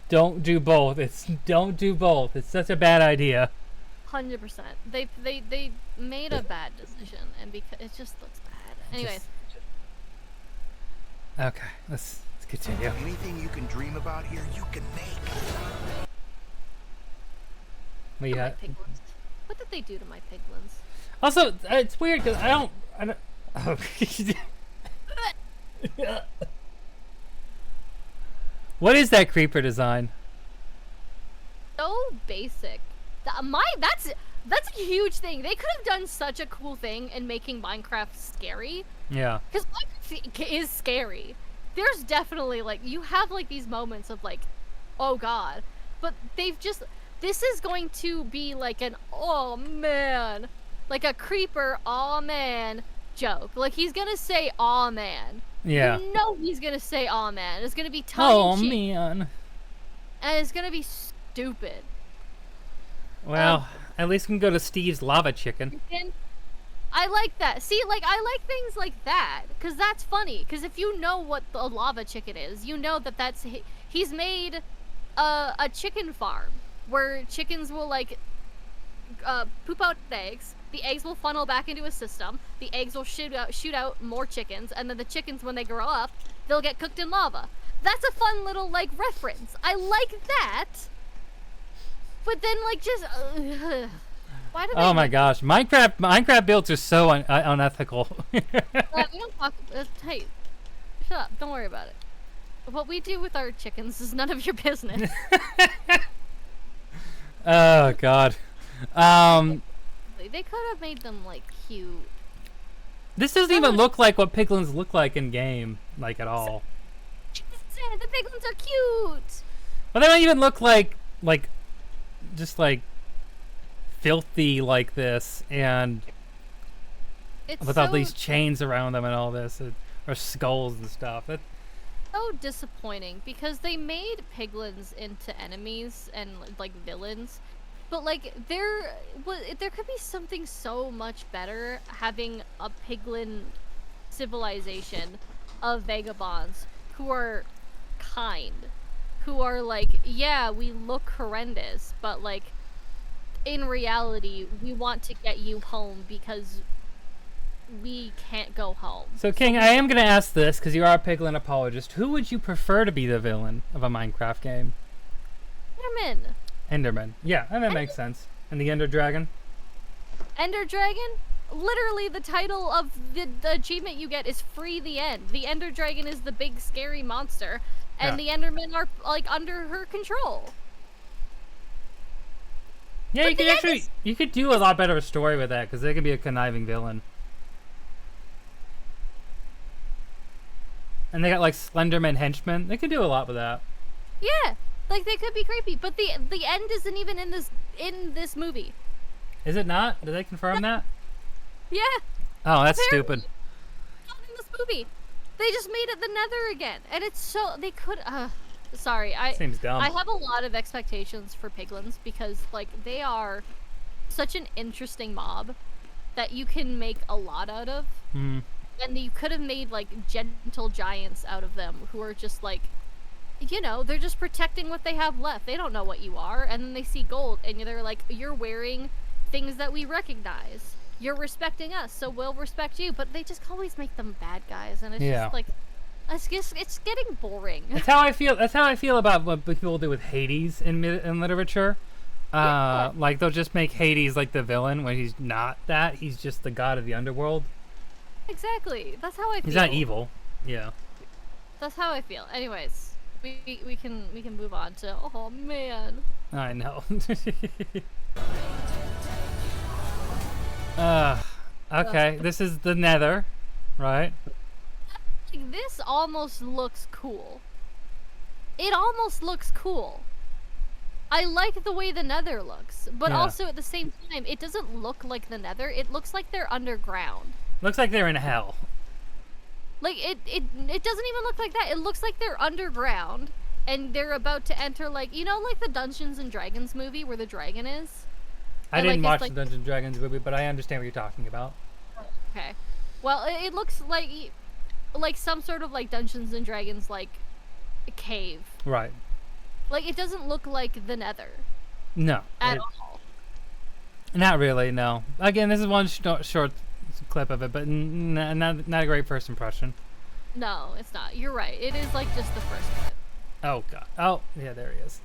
S1: Don't do both. Don't do both. It's such a bad idea.
S2: 100%. They made a bad decision, and because it just looks bad. Anyways.
S1: Okay, let's continue.
S4: Anything you can dream about here, you can make.
S2: What did they do to my piglins?
S1: Also, it's weird because I don't. Oh. What is that creeper design?
S2: So basic. That's a huge thing. They could have done such a cool thing in making Minecraft scary.
S1: Yeah.
S2: Because Minecraft is scary. There's definitely, like, you have, like, these moments of, like, oh god. But they've just, this is going to be like an, oh man, like a creeper, aw man joke. Like, he's gonna say aw man.
S1: Yeah.
S2: You know he's gonna say aw man. It's gonna be tongue-in-cheek.
S1: Oh man.
S2: And it's gonna be stupid.
S1: Well, at least we can go to Steve's lava chicken.
S2: I like that. See, like, I like things like that, because that's funny. Because if you know what the lava chicken is, you know that he's made a chicken farm where chickens will, like, poop out eggs. The eggs will funnel back into a system. The eggs will shoot out more chickens, and then the chickens, when they grow up, they'll get cooked in lava. That's a fun little, like, reference. I like that. But then, like, just... why do they...
S1: Oh my gosh, Minecraft builds are so unethical.
S2: We don't talk... hey, shut up. Don't worry about it. What we do with our chickens is none of your business.
S1: Oh god.
S2: They could have made them, like, cute.
S1: This doesn't even look like what piglins look like in game, like, at all.
S2: The piglins are cute!
S1: Well, they don't even look like, just, like, filthy like this, and
S2: It's
S1: with all
S2: so,
S1: these chains around them and all this, or skulls and stuff.
S2: so disappointing, because they made piglins into enemies and, like, villains. But, like, there could be something so much better having a piglin civilization of vagabonds who are kind. Who are like, yeah, we look horrendous, but, like, in reality, we want to get you home because we can't go home.
S1: So, King, I am going to ask this, because you are a piglin apologist. Who would you prefer to be the villain of a Minecraft game?
S2: Enderman.
S1: Enderman. Yeah, that makes sense. And the Ender Dragon?
S2: Ender Dragon? Literally, the title of the achievement you get is Free the End. The Ender Dragon is the big scary monster, and the Endermen are, like, under her control.
S1: Yeah,
S2: But
S1: you could actually you could do a lot better story with that, because they could be a conniving villain. And they got, like, Slenderman henchmen. They could do a lot with that.
S2: Yeah, like, they could be creepy, but the end isn't even in this movie.
S1: Is it not? Did they confirm that?
S2: Yeah.
S1: Oh, that's
S2: Apparently.
S1: stupid.
S2: Not in this movie. They just made it the Nether again, and it's so they could. Sorry,
S1: Seems dumb.
S2: I have a lot of expectations for piglins because, like, they are such an interesting mob that you can make a lot out of.
S1: Hmm.
S2: And you could have made, like, gentle giants out of them who are just, like, you know, they're just protecting what they have left. They don't know what you are, and then they see gold, and they're like, you're wearing things that we recognize. You're respecting us, so we'll respect you. But they just always make them bad guys, and it's just like, it's getting boring.
S1: That's how I feel. That's how I feel about what people do with Hades in literature.
S2: Yeah.
S1: Like, they'll just make Hades like the villain when he's not that. He's just the god of the underworld.
S2: Exactly. That's how I feel.
S1: He's not evil. Yeah.
S2: That's how I feel. Anyways, we can move on to, oh man.
S1: I know. Okay, this is the Nether, right?
S2: Like, this almost looks cool. It almost looks cool. I like the way the Nether looks, but
S1: Yeah.
S2: also at the same time, it doesn't look like the Nether. It looks like they're underground.
S1: Looks like they're in hell.
S2: Like, it doesn't even look like that. It looks like they're underground, and they're about to enter, like, you know, like the Dungeons and Dragons movie where the dragon is?
S1: I
S2: And,
S1: didn't
S2: like,
S1: watch
S2: it's like-
S1: the Dungeons and Dragons movie, but I understand what you're talking about.
S2: Okay. Well, it looks like some sort of, like, Dungeons and Dragons, like, cave.
S1: Right.
S2: Like, it doesn't look like the Nether
S1: No.
S2: at all.
S1: Not really, no. Again, this is one short clip of it, but not a great first impression.
S2: No, it's not. You're right. It is, like, just the first bit.
S1: Oh, God. Oh, yeah, there he is.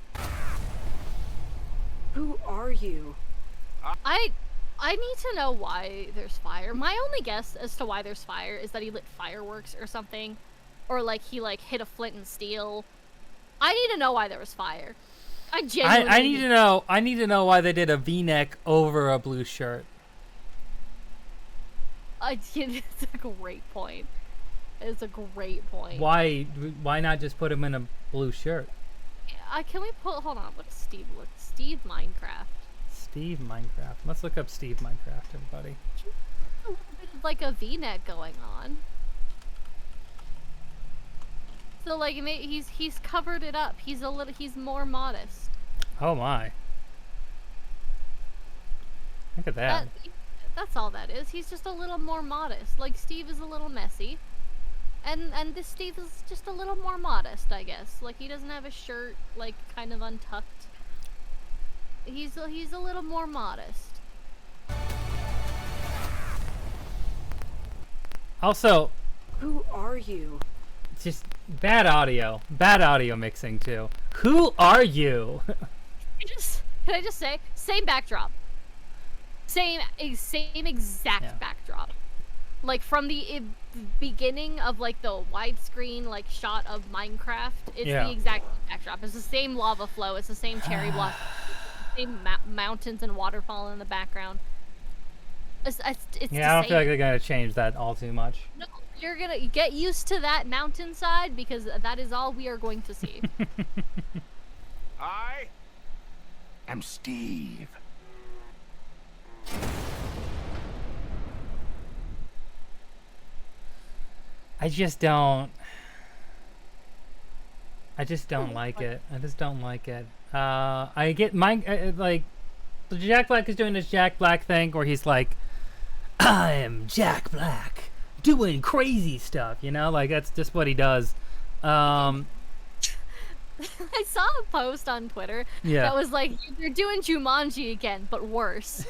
S3: Who are you?
S2: I need to know why there's fire. My only guess as to why there's fire is that he lit fireworks or something. Or, like, he, like, hit a flint and steel. I need to know why there was fire. I genuinely
S1: I need to know why they did a V-neck over a blue shirt.
S2: It's a great point. It's a great point.
S1: Why not just put him in a blue shirt?
S2: Can we pull... Hold on. What does Steve look? Steve Minecraft.
S1: Steve Minecraft. Let's look up Steve Minecraft, everybody.
S2: A little bit of, like, a V-neck going on. So, like, he's covered it up. He's more modest.
S1: Oh my. Look at that.
S2: That's all that is. He's just a little more modest. Like Steve is a little messy. And this Steve is just a little more modest, I guess. Like he doesn't have his shirt like kind of untucked. He's a little more modest.
S1: Also,
S3: Who are you?
S1: just bad audio mixing too. Who are you?
S2: Can I just say, same backdrop, same exact backdrop, like from the beginning of like the widescreen like shot of Minecraft. It's the exact backdrop. It's the same lava flow. It's the same cherry block. Same mountains and waterfall in the background. It's
S1: I don't feel like they're gonna change that all too much.
S2: No, you're gonna get used to that mountainside because that is all we are going to see.
S4: I am Steve.
S1: I just don't like it. I just don't like it. I get like Jack Black is doing this Jack Black thing where he's like, I am Jack Black doing crazy stuff, you know, like that's just what he does.
S2: I saw a post on Twitter that was like, they're doing Jumanji again, but worse.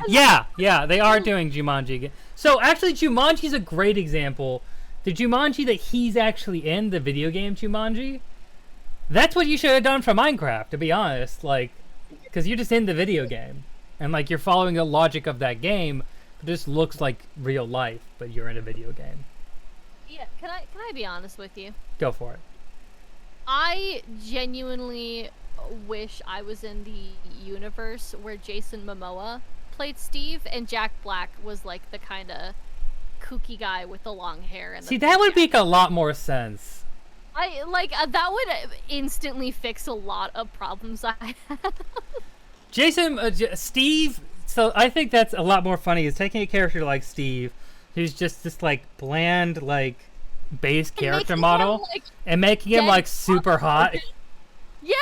S1: yeah, they are doing Jumanji again. So actually, Jumanji's a great example. The Jumanji that he's actually in, the video game Jumanji, that's what you should have done for Minecraft, to be honest. Like, because you're just in the video game, and like you're following the logic of that game. It just looks like real life, but you're in a video game.
S2: Yeah, can I be honest with you?
S1: Go for it.
S2: I genuinely wish I was in the universe where Jason Momoa played Steve and Jack Black was like the kind of kooky guy with the long hair. And
S1: see, that would make a lot more sense.
S2: I like that would instantly fix a lot of problems I had.
S1: Steve. So I think that's a lot more funny. Is taking a character like Steve, who's just this like bland like base character model, and making him like super hot.
S2: Yeah.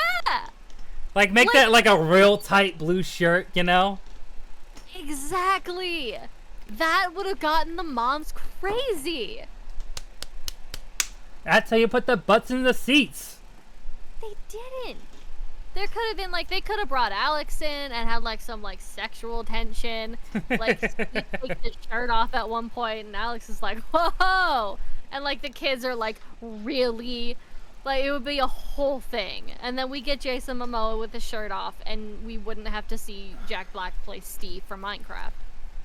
S1: Like make that like a real tight blue shirt, you know?
S2: Exactly. That would have gotten the moms crazy.
S1: That's how you put the butts in the seats.
S2: They didn't. There could have been like they could have brought Alex in and had like some like sexual tension. Like he takes his shirt off at one point, and Alex is like, "Whoa!" And like the kids are like, "Really?" Like it would be a whole thing. And then we get Jason Momoa with his shirt off, and we wouldn't have to see Jack Black play Steve from Minecraft.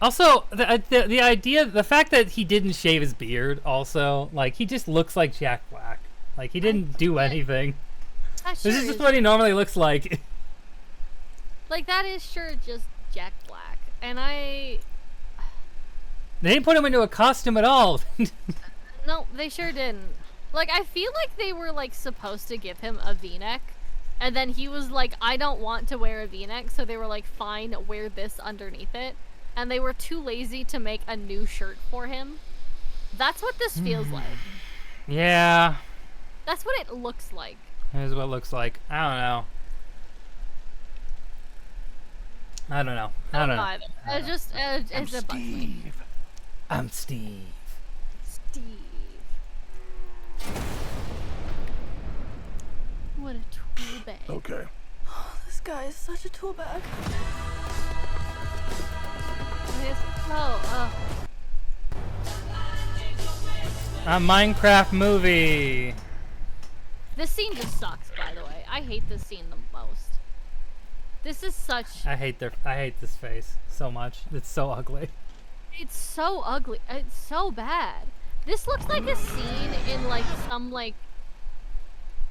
S1: Also, the idea, the fact that he didn't shave his beard, also like he just looks like Jack Black. Like he didn't do anything. This is just what he normally looks like.
S2: Like, that is sure just Jack Black. And they
S1: didn't put him into a costume at all.
S2: No, they sure didn't. Like, I feel like they were, like, supposed to give him a V-neck. And then he was like, I don't want to wear a V-neck. So they were like, fine, wear this underneath it. And they were too lazy to make a new shirt for him. That's what this feels like.
S1: Yeah.
S2: That's what it looks like.
S1: Here's what it looks like. I don't know. I don't know.
S2: It's a bug me.
S1: I'm Steve.
S2: Steve. What a tool bag.
S4: Okay.
S3: This guy is such a tool bag.
S1: A Minecraft movie.
S2: This scene just sucks, by the way. I hate this scene the most. This is such...
S1: I hate this face so much. It's so ugly.
S2: It's so ugly. It's so bad. This looks like a scene in, like, some, like...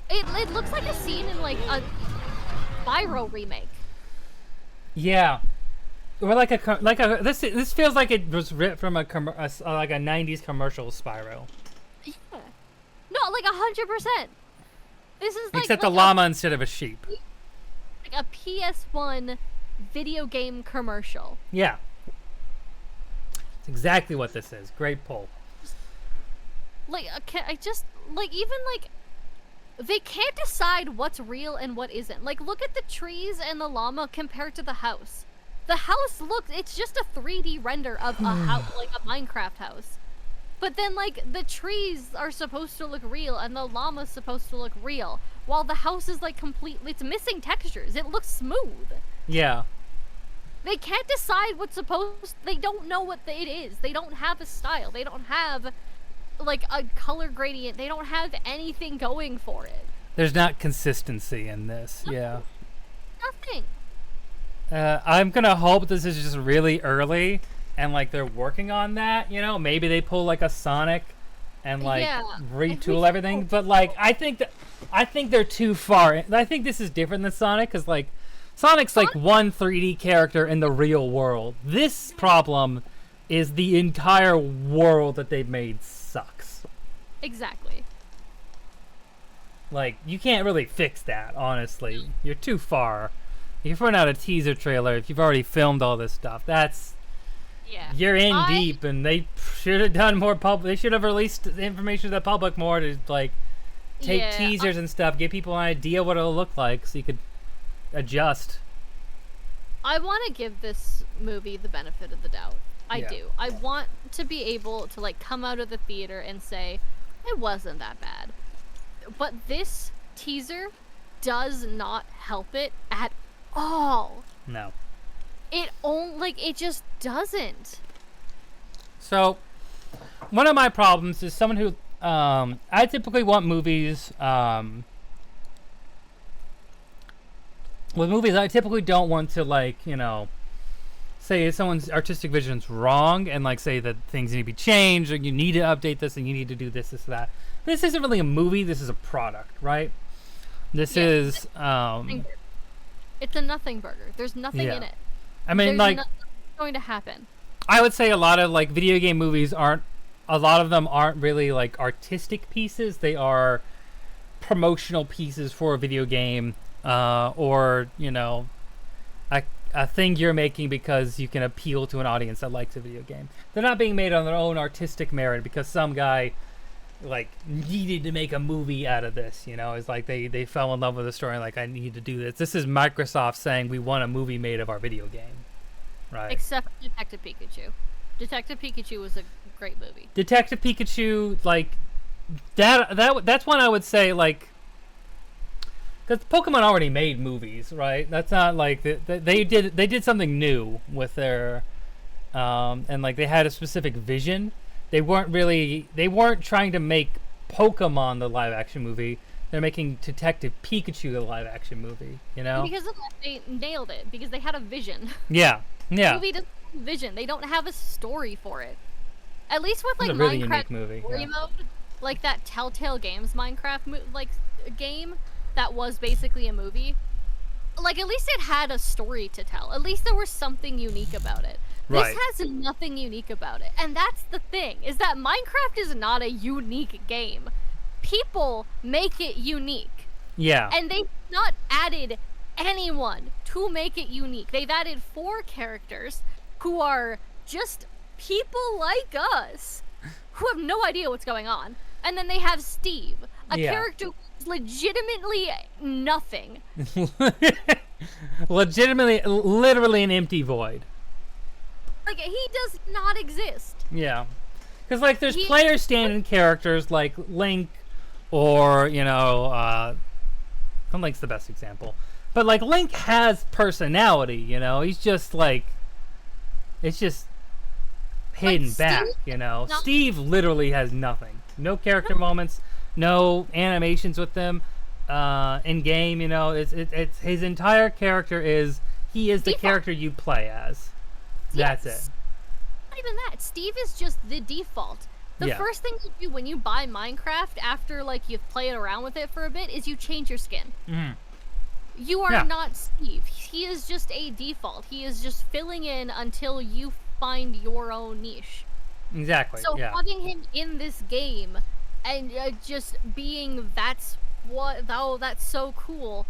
S2: It looks like a scene in, like, a Spyro remake.
S1: Yeah. Or like this feels like it was ripped from like a 90s commercial Spyro.
S2: Yeah. No, like 100%. This is like
S1: except a llama instead of a sheep.
S2: Like a PS1 video game commercial.
S1: Yeah. It's exactly what this is. Great pull.
S2: Like even like they can't decide what's real and what isn't. Like look at the trees and the llama compared to the house. The house looks, it's just a 3D render of a house, like a Minecraft house. But then, like, the trees are supposed to look real, and the llama's supposed to look real, while the house is, like, completely, it's missing textures. It looks smooth.
S1: Yeah.
S2: They can't decide what's supposed, they don't know what it is. They don't have a style. They don't have, like, a color gradient. They don't have anything going for it.
S1: There's not consistency in this. Yeah.
S2: Nothing.
S1: I'm gonna hope this is just really early and like they're working on that, you know? Maybe they pull like a Sonic and like retool everything. But like I think they're too far. I think this is different than Sonic because like Sonic's like one 3D character in the real world. This problem is the entire world that they've made sucks.
S2: Exactly.
S1: Like you can't really fix that, honestly. You're too far. If you put out a teaser trailer, if you've already filmed all this stuff, that's you're in deep, and they should have done more They should have released the information to the public more to like take teasers and stuff, give people an idea what it'll look like, so you could adjust.
S2: I want to give this movie the benefit of the doubt. I do. I want to be able to like come out of the theater and say it wasn't that bad. But this teaser does not help it at all.
S1: No.
S2: It just doesn't.
S1: So, one of my problems is someone who, I typically want movies, with movies I typically don't want to like, you know, say someone's artistic vision's wrong and like say that things need to be changed or you need to update this and you need to do this, that. This isn't really a movie, this is a product, right? This is,
S2: it's a nothing burger. There's nothing in it.
S1: I mean,
S2: There's
S1: like,
S2: nothing going to happen.
S1: I would say a lot of like video game movies a lot of them aren't really like artistic pieces. They are promotional pieces for a video game, or you know, a thing you're making because you can appeal to an audience that likes a video game. They're not being made on their own artistic merit because some guy like needed to make a movie out of this, you know. It's like they fell in love with the story and like, I need to do this. This is Microsoft saying we want a movie made of our video game, right?
S2: Except Detective Pikachu. Detective Pikachu was a great movie.
S1: Detective Pikachu, like that's one I would say, like, because Pokemon already made movies, right? That's not like they did something new with their and like they had a specific vision. They weren't trying to make Pokemon the live action movie. They're making Detective Pikachu the live action movie, you know?
S2: And because of that, they nailed it because they had a vision.
S1: Yeah.
S2: The movie doesn't have a vision. They don't have a story for it. At least with like
S1: really
S2: Minecraft
S1: movie,
S2: story mode, like that Telltale Games Minecraft game that was basically a movie. Like at least it had a story to tell. At least there was something unique about it.
S1: Right.
S2: This has nothing unique about it. And that's the thing, is that Minecraft is not a unique game. People make it unique.
S1: Yeah.
S2: And they've not added anyone to make it unique. They've added 4 characters who are just people like us who have no idea what's going on. And then they have Steve, a character who's legitimately nothing.
S1: Literally an empty void.
S2: Like, he does not exist.
S1: Yeah. Because, like, there's player-standing characters like Link or, you know, Link's the best example. But, like, Link has personality, you know? He's just, like, it's just hidden back, you know? Steve literally has nothing. No character moments, no animations with them in-game, you know? It's his entire character he is the character you play as. That's it.
S2: Not even that. Steve is just the default. The first thing you do when you buy Minecraft after like you've played around with it for a bit is you change your skin.
S1: Mm-hmm.
S2: You are not Steve. He is just a default. He is just filling in until you find your own niche.
S1: Exactly.
S2: So having him in this game and just being that's so cool,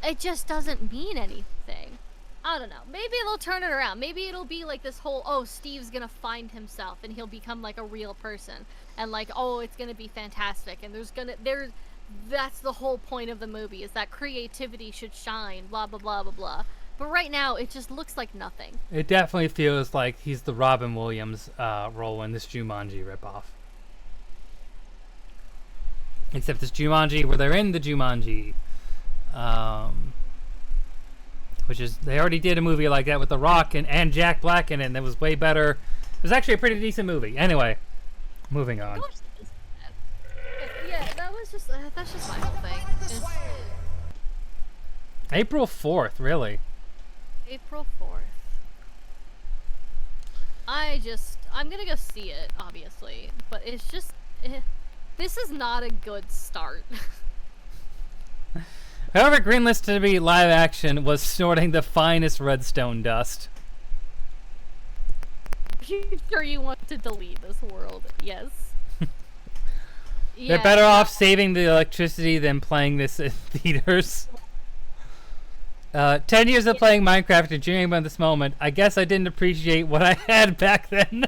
S2: it just doesn't mean anything. I don't know. Maybe they'll turn it around. Maybe it'll be like this whole, Steve's gonna find himself and he'll become like a real person. And like, it's gonna be fantastic. And that's the whole point of the movie, is that creativity should shine, blah, blah, blah, blah, blah. But right now, it just looks like nothing.
S1: It definitely feels like he's the Robin Williams role in this Jumanji ripoff. Except it's Jumanji where they're in the Jumanji. Which is, they already did a movie like that with The Rock and Jack Black in it, and it was way better. It was actually a pretty decent movie. Anyway, moving on.
S2: Yeah, that's just my whole thing. Is
S1: April 4th, really?
S2: April 4th. I'm gonna go see it, obviously, but it's just, this is not a good start.
S1: However, greenlisted to be live action was snorting the finest redstone dust.
S2: Are you sure you want to delete this world? Yes.
S1: They're better off saving the electricity than playing this in theaters. 10 years of playing Minecraft and dreaming about this moment. I guess I didn't appreciate what I had back then.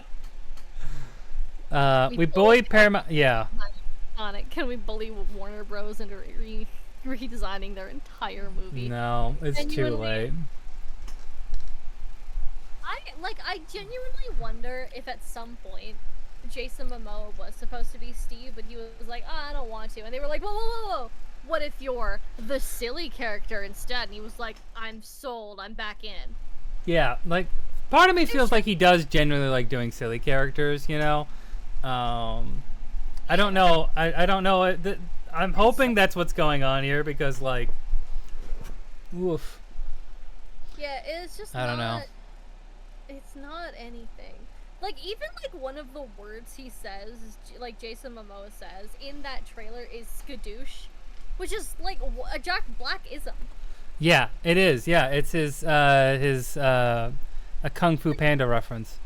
S1: We bullied Paramount. Yeah.
S2: Sonic, can we bully Warner Bros. Into redesigning their entire movie?
S1: No, it's too late.
S2: I genuinely wonder if at some point Jason Momoa was supposed to be Steve, but he was like, oh, I don't want to. And they were like, whoa, whoa, whoa, whoa. What if you're the silly character instead? And he was like, I'm sold. I'm back in.
S1: Yeah, like, part of me feels like he does genuinely like doing silly characters, you know? I don't know. I don't know. I'm hoping that's what's going on here because, like, woof.
S2: Yeah, it's just
S1: I don't know.
S2: It's not anything. Like, even, like, one of the words he says, like, Jason Momoa says, in that trailer is skadoosh, which is, like, a Jack Black-ism.
S1: Yeah, it is. Yeah, it's his a Kung Fu Panda reference.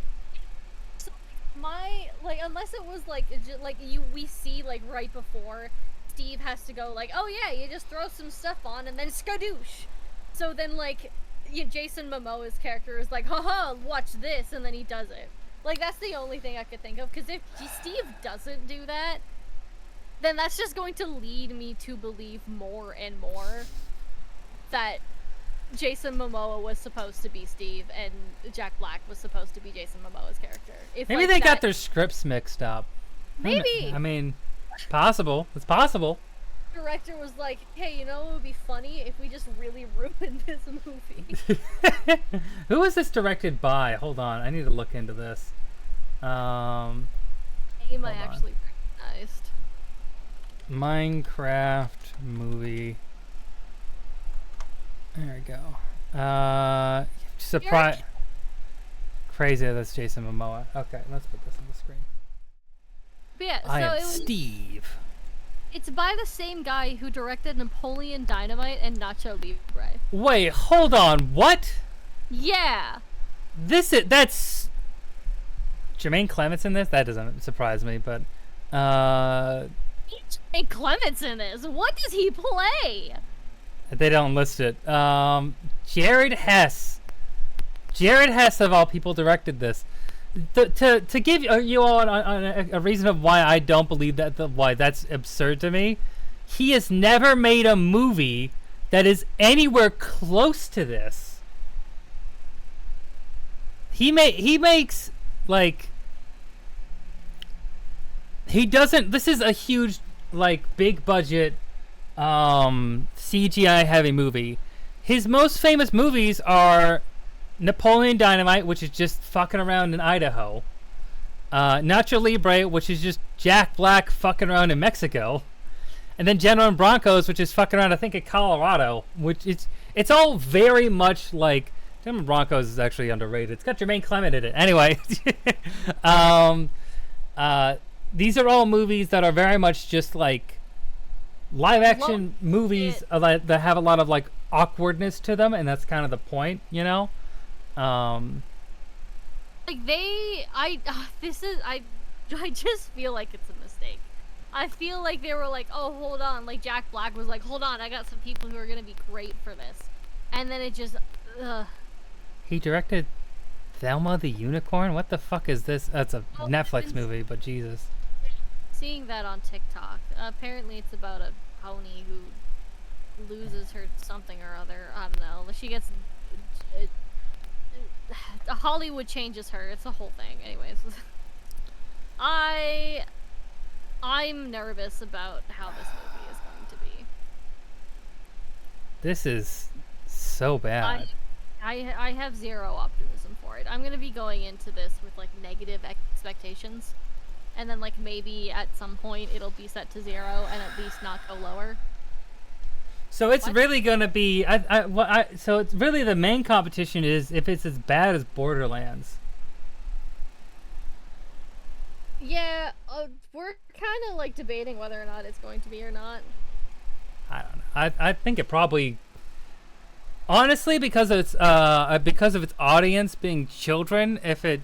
S2: So, unless it was, like, we see, like, right before Steve has to go, like, oh, yeah, you just throw some stuff on and then skadoosh. So then, like, Jason Momoa's character is like, haha, watch this, and then he does it. Like, that's the only thing I could think of, because if Steve doesn't do that, then that's just going to lead me to believe more and more that Jason Momoa was supposed to be Steve, and Jack Black was supposed to be Jason Momoa's character.
S1: Maybe they got their scripts mixed up.
S2: Maybe!
S1: I mean, possible. It's possible.
S2: The director was like, hey, you know what would be funny if we just really ruined this movie?
S1: Who is this directed by? Hold on, I need to look into this.
S2: Name I actually recognized.
S1: Minecraft movie. There we go. Surprise. Crazy, that's Jason Momoa. Okay, let's put this on the screen.
S2: But yeah,
S1: I am Steve.
S2: It's by the same guy who directed Napoleon Dynamite and Nacho Libre.
S1: Wait, hold on, what?
S2: Yeah.
S1: That's Jermaine Clement's in this? That doesn't surprise me, but
S2: Jermaine Clement's in this. What does he play?
S1: They don't list it. Jared Hess. Jared Hess, of all people, directed this. To give you all a reason of why I don't believe why that's absurd to me, he has never made a movie that is anywhere close to this. He makes, like, he doesn't. This is a huge, like, big budget, CGI heavy movie. His most famous movies are Napoleon Dynamite, which is just fucking around in Idaho. Nacho Libre, which is just Jack Black fucking around in Mexico. And then General and Broncos, which is fucking around, I think, in Colorado. Which it's all very much like... General and Broncos is actually underrated. It's got Jermaine Clement in it. Anyway. These are all movies that are very much just like live action movies that have a lot of like awkwardness to them, and that's kind of the point, you know?
S2: Like I just feel like it's a mistake. I feel like they were like, oh, hold on. Like Jack Black was like, hold on, I got some people who are gonna be great for this, and then it just.
S1: He directed Thelma the Unicorn. What the fuck is this? That's a Netflix movie, but Jesus.
S2: Seeing that on TikTok. Apparently, it's about a pony who loses her something or other. I don't know. She gets it, Hollywood changes her. It's a whole thing. Anyways, I'm nervous about how this movie is going to be.
S1: This is so bad.
S2: I have zero optimism for it. I'm gonna be going into this with like negative expectations, and then like maybe at some point it'll be set to 0 and at least not go lower.
S1: So it's really gonna be. So it's really the main competition is if it's as bad as Borderlands.
S2: Yeah, we're kind of like debating whether or not it's going to be or not.
S1: I don't know. I think it probably. Honestly, because of its audience being children, if it.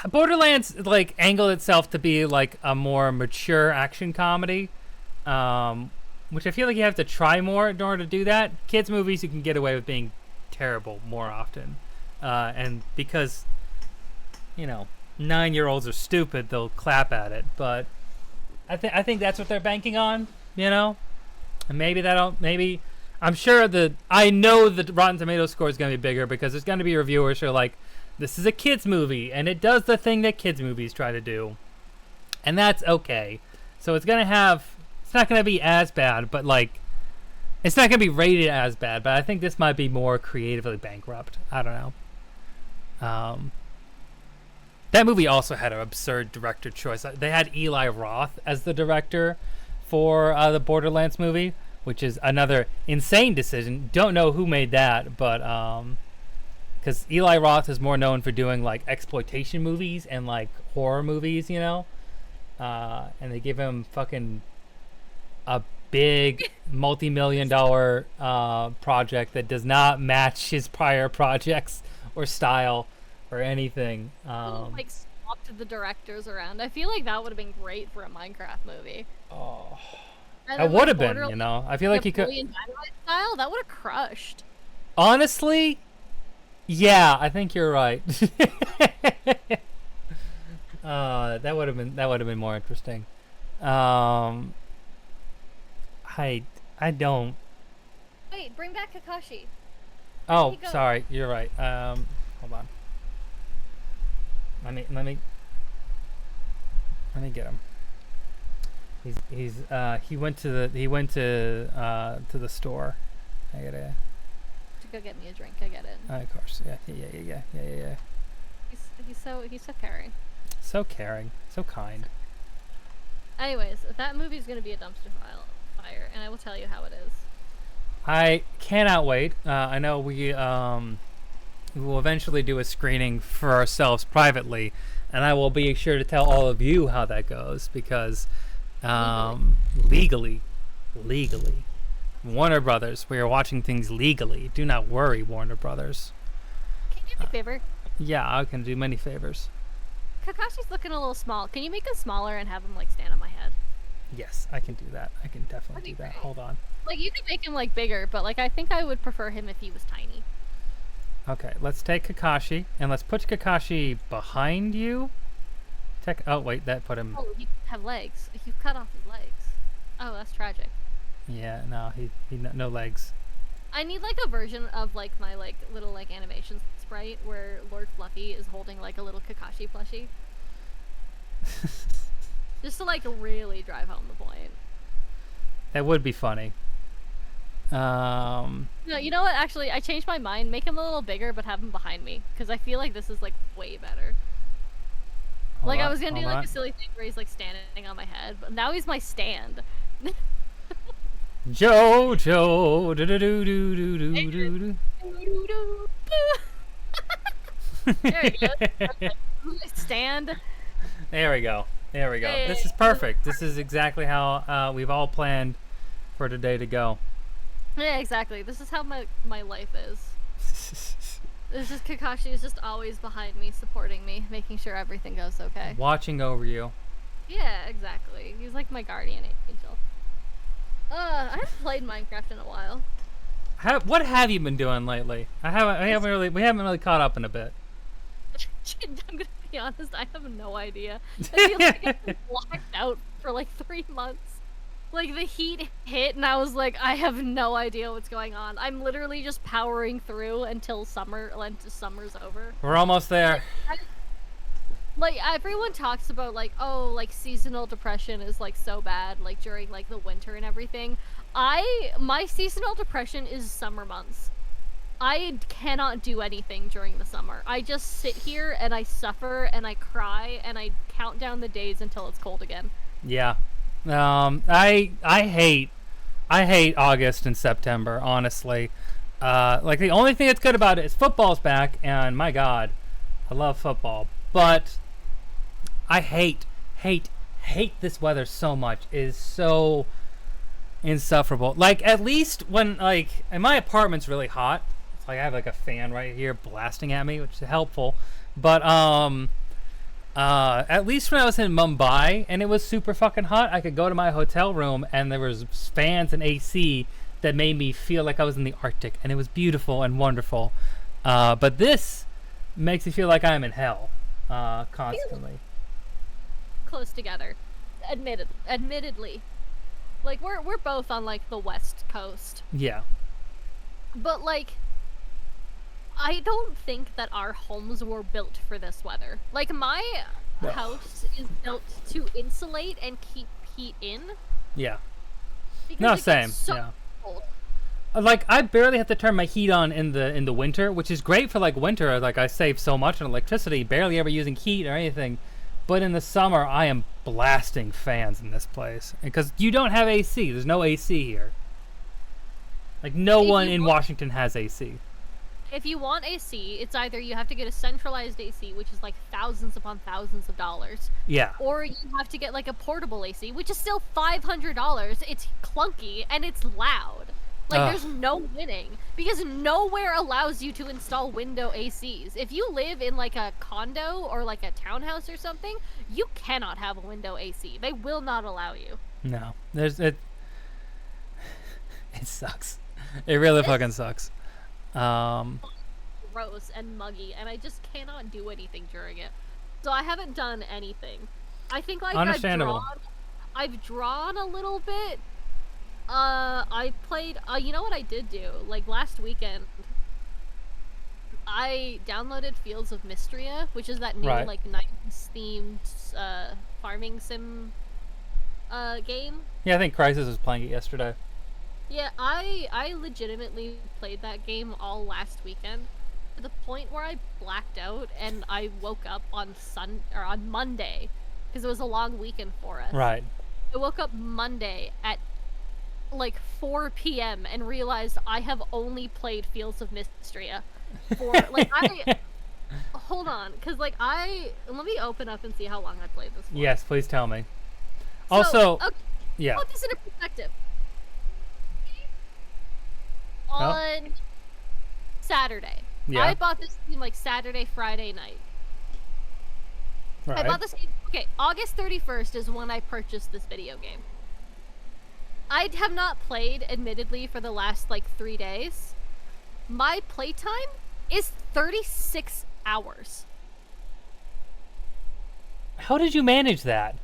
S1: Borderlands like angled itself to be like a more mature action comedy, which I feel like you have to try more in order to do that. Kids movies you can get away with being terrible more often, and because 9-year-olds are stupid, they'll clap at it. But I think that's what they're banking on, and maybe I'm sure I know the Rotten Tomatoes score is going to be bigger because there's going to be reviewers who are like, this is a kids movie and it does the thing that kids movies try to do, and that's okay. So it's not going to be as bad, but like it's not going to be rated as bad. But I think this might be more creatively bankrupt. I don't know. That movie also had an absurd director choice. They had Eli Roth as the director for the Borderlands movie, which is another insane decision. Don't know who made that, but because Eli Roth is more known for doing like exploitation movies and like horror movies, and they give him fucking a big multi-million-dollar project that does not match his prior projects or style or anything.
S2: Like swapped the directors around. I feel like that would have been great for a Minecraft movie.
S1: Oh,
S2: and
S1: that
S2: then,
S1: would have been. I feel like he could.
S2: Napoleon Dynamite style, that would have crushed.
S1: Honestly, yeah, I think you're right. That would have been more interesting. I don't.
S2: Wait, bring back Kakashi.
S1: Oh, sorry, you're right. Hold on. Let me get him. He went to the store. I gotta.
S2: To go get me a drink. I get it.
S1: Of course, yeah.
S2: He's so caring.
S1: So caring, so kind.
S2: Anyways, that movie's gonna be a dumpster fire, and I will tell you how it is.
S1: I cannot wait. I know we will eventually do a screening for ourselves privately, and I will be sure to tell all of you how that goes because legally, Warner Brothers, we are watching things legally. Do not worry, Warner Brothers.
S2: Can you do me a favor?
S1: Yeah, I can do many favors.
S2: Kakashi's looking a little small. Can you make him smaller and have him like stand on my head?
S1: Yes, I can do that. I can definitely do that.
S2: Great.
S1: Hold on.
S2: Like you can make him like bigger, but like I think I would prefer him if he was tiny.
S1: Okay, let's take Kakashi and let's put Kakashi behind you. Oh wait, that put him.
S2: Oh, you have legs. You cut off his legs. Oh, that's tragic.
S1: Yeah, no, he no legs.
S2: I need like a version of like my like little like animation sprite where Lord Fluffy is holding like a little Kakashi plushie. Just to like really drive home the point.
S1: That would be funny.
S2: No, you know what? Actually, I changed my mind. Make him a little bigger, but have him behind me, because I feel like this is like way better. I was gonna do like a silly thing where he's like standing on my head, but now he's my stand.
S1: Jojo, do do do do do do do.
S2: There you go. Stand.
S1: There we go. There we go. This is perfect. This is exactly how we've all planned for today to go.
S2: Yeah, exactly. This is how my life is. This is Kakashi is just always behind me, supporting me, making sure everything goes okay.
S1: Watching over you.
S2: Yeah, exactly. He's like my guardian angel. I haven't played Minecraft in a while.
S1: What have you been doing lately? We haven't really caught up in a bit.
S2: I'm gonna be honest, I have no idea. I feel like I've been locked out for like 3 months. Like, the heat hit, and I was like, I have no idea what's going on. I'm literally just powering through until summer's over.
S1: We're almost there.
S2: Like, everyone talks about, like, oh, like, seasonal depression is, like, so bad, like, during, like, the winter and everything. My seasonal depression is summer months. I cannot do anything during the summer. I just sit here, and I suffer, and I cry, and I count down the days until it's cold again.
S1: Yeah. I hate August and September, honestly. Like, the only thing that's good about it is football's back, and my God, I love football. But I hate this weather so much. It is so insufferable. Like, at least when, like, and my apartment's really hot. It's like I have like a fan right here blasting at me, which is helpful. But at least when I was in Mumbai and it was super fucking hot, I could go to my hotel room and there was fans and AC that made me feel like I was in the Arctic, and it was beautiful and wonderful. But this makes me feel like I'm in hell constantly.
S2: Close together, admittedly. Like, we're both on, like, the west coast.
S1: Yeah.
S2: But, like, I don't think that our homes were built for this weather. Like, my house is built to insulate and keep heat in.
S1: Yeah.
S2: Because
S1: No,
S2: it
S1: same.
S2: gets so
S1: Yeah.
S2: cold.
S1: Like, I barely have to turn my heat on in the winter, which is great for, like, winter. Like, I save so much on electricity, barely ever using heat or anything. But in the summer, I am blasting fans in this place. Because you don't have AC. There's no AC here. Like, no one in Washington has AC.
S2: If you want AC, it's either you have to get a centralized AC, which is like thousands upon thousands of dollars.
S1: Yeah.
S2: Or you have to get like a portable AC, which is still $500. It's clunky and it's loud. Like, there's no winning. Because nowhere allows you to install window ACs. If you live in like a condo or like a townhouse or something, you cannot have a window AC. They will not allow you.
S1: No. It sucks. It really fucking sucks.
S2: Gross and muggy, and I just cannot do anything during it. So I haven't done anything. I think, like,
S1: Understandable.
S2: I've drawn a little bit. I played, you know what I did do? Like, last weekend, I downloaded Fields of Mystria, which is that new,
S1: Right.
S2: like, 90s themed, farming sim, game.
S1: Yeah, I think Crisis was playing it yesterday.
S2: Yeah, I legitimately played that game all last weekend to the point where I blacked out and I woke up on Monday because it was a long weekend for us.
S1: Right.
S2: I woke up Monday at like 4 p.m. and realized I have only played Fields of Mystria for like hold on, because like let me open up and see how long I played this for.
S1: Yes, please tell me.
S2: So,
S1: Also,
S2: okay,
S1: yeah.
S2: put this into perspective. On Saturday.
S1: Yeah.
S2: I bought this game like Saturday, Friday night.
S1: Right.
S2: I bought this game. Okay, August 31st is when I purchased this video game. I have not played, admittedly, for the last like 3 days. My playtime is 36 hours.
S1: How did you manage that?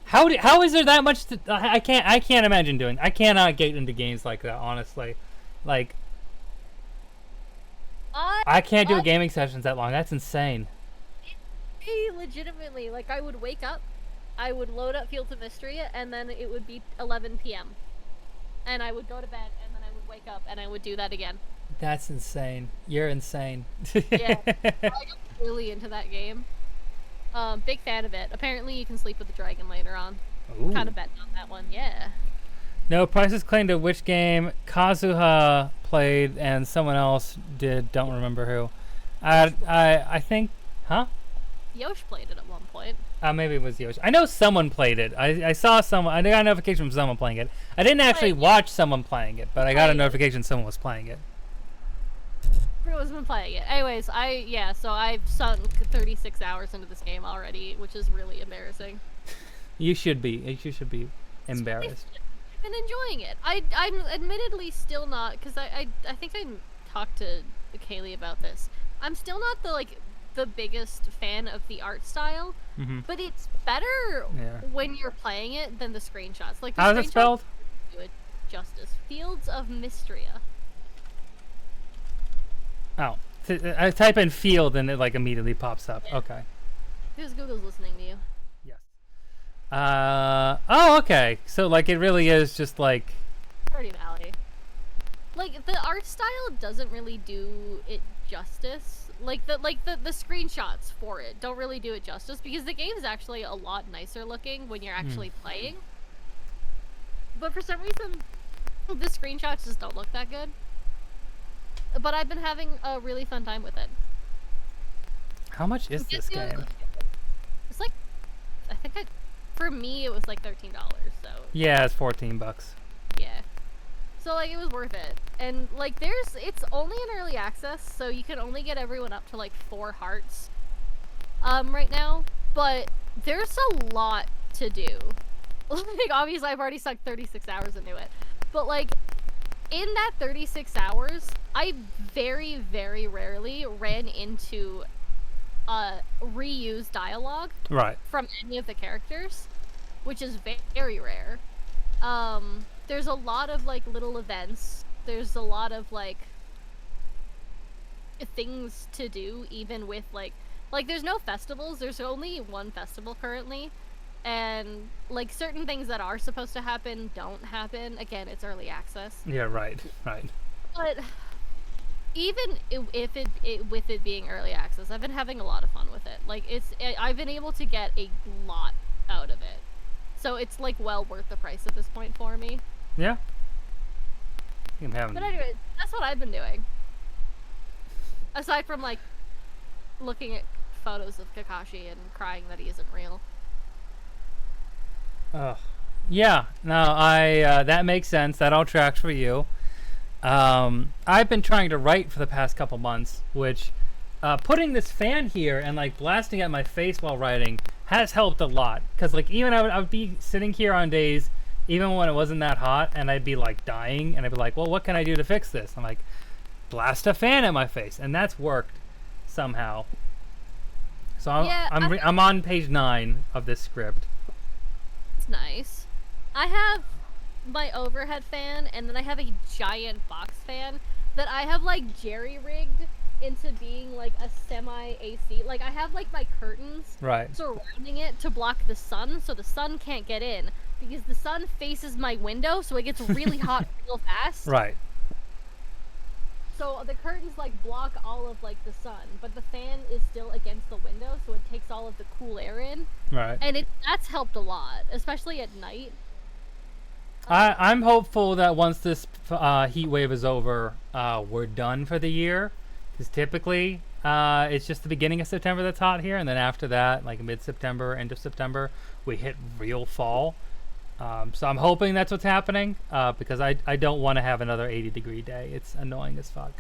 S1: How is there that much to, I can't imagine doing. I cannot get into games like that, honestly. Like, I can't do gaming sessions that long. That's insane.
S2: Legitimately, like, I would wake up, I would load up Fields of Mystria, and then it would be 11 p.m. And I would go to bed, and then I would wake up, and I would do that again.
S1: That's insane. You're insane.
S2: Yeah, I got really into that game. Big fan of it. Apparently you can sleep with the dragon later on. Kind of betting on that one, yeah.
S1: No, Price is claimed to which game Kazuha played and someone else did. Don't remember who. I think, huh?
S2: Yosh played it at one point.
S1: Maybe it was Yoshi. I know someone played it. I saw someone. I got a notification from someone playing it. I didn't actually watch someone playing it, but I got a notification someone was playing it.
S2: Everyone's been playing it. Anyways, so I've sunk 36 hours into this game already, which is really embarrassing.
S1: You should be. You should be embarrassed.
S2: I've been enjoying it. I'm admittedly still not, because I think I talked to Kaylee about this. I'm still not the, like, the biggest fan of the art style, but it's better when you're playing it than the screenshots. Like the
S1: How's it
S2: screenshots
S1: spelled?
S2: do it justice. Fields of Mystria.
S1: Oh, I type in field and it like immediately pops up.
S2: Yeah.
S1: Okay.
S2: Because Google's listening to you.
S1: Yes. Oh, okay. So like it really is just like.
S2: Stardew Valley. Like the art style doesn't really do it justice. Like the screenshots for it don't really do it justice because the game is actually a lot nicer looking when you're actually playing. But for some reason, the screenshots just don't look that good. But I've been having a really fun time with it.
S1: How much is this game?
S2: It's like, I think for me it was like $13. So
S1: Yeah, it's $14.
S2: yeah. So like it was worth it. And like it's only in early access, so you can only get everyone up to like 4 hearts right now, but there's a lot to do. Like obviously I've already sunk 36 hours into it. But like in that 36 hours, I very, very rarely ran into reused dialogue
S1: Right.
S2: from any of the characters, which is very rare. There's a lot of like little events. There's a lot of like things to do, even with like there's no festivals. There's only one festival currently, and like certain things that are supposed to happen don't happen. Again, it's early access.
S1: Yeah. Right.
S2: But even if with it being early access, I've been having a lot of fun with it. Like I've been able to get a lot out of it, so it's like well worth the price at this point for me.
S1: Yeah. I'm having.
S2: But anyways, that's what I've been doing. Aside from like looking at photos of Kakashi and crying that he isn't real.
S1: Yeah. No, I that makes sense. That all tracks for you. I've been trying to write for the past couple months, which putting this fan here and like blasting at my face while writing has helped a lot. Cause like even I would be sitting here on days, even when it wasn't that hot, and I'd be like dying, and I'd be like, well, what can I do to fix this? I'm like, blast a fan at my face, and that's worked somehow. So I'm on page 9 of this script.
S2: It's nice. I have my overhead fan, and then I have a giant box fan that I have like jerry-rigged into being like a semi-AC. Like I have like my curtains surrounding it to block the sun, so the sun can't get in because the sun faces my window, so it gets really hot real fast.
S1: Right.
S2: So the curtains like block all of like the sun, but the fan is still against the window, so it takes all of the cool air in.
S1: Right.
S2: And that's helped a lot, especially at night.
S1: I'm hopeful that once this heat wave is over, we're done for the year. Because typically, it's just the beginning of September that's hot here, and then after that, like mid-September, end of September, we hit real fall. So I'm hoping that's what's happening, because I don't want to have another 80-degree day. It's annoying as fuck.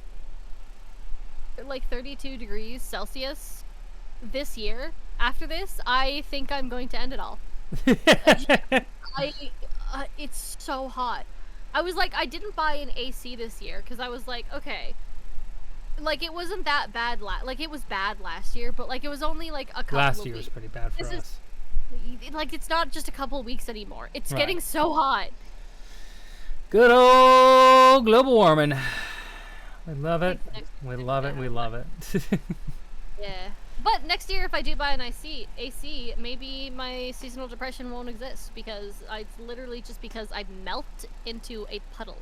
S2: Like 32 degrees Celsius this year. After this, I think I'm going to end it all. It's so hot. I was like, I didn't buy an AC this year because I was like, okay, like it wasn't that bad. Like it was bad last year, but like it was only like a couple.
S1: Last
S2: of
S1: year
S2: weeks.
S1: was pretty bad for us.
S2: Like it's not just a couple of weeks anymore. It's getting so hot.
S1: Good old global warming. We love it. We love it. We love it.
S2: Yeah. But next year, if I do buy an AC, maybe my seasonal depression won't exist because it's literally just because I melt into a puddle.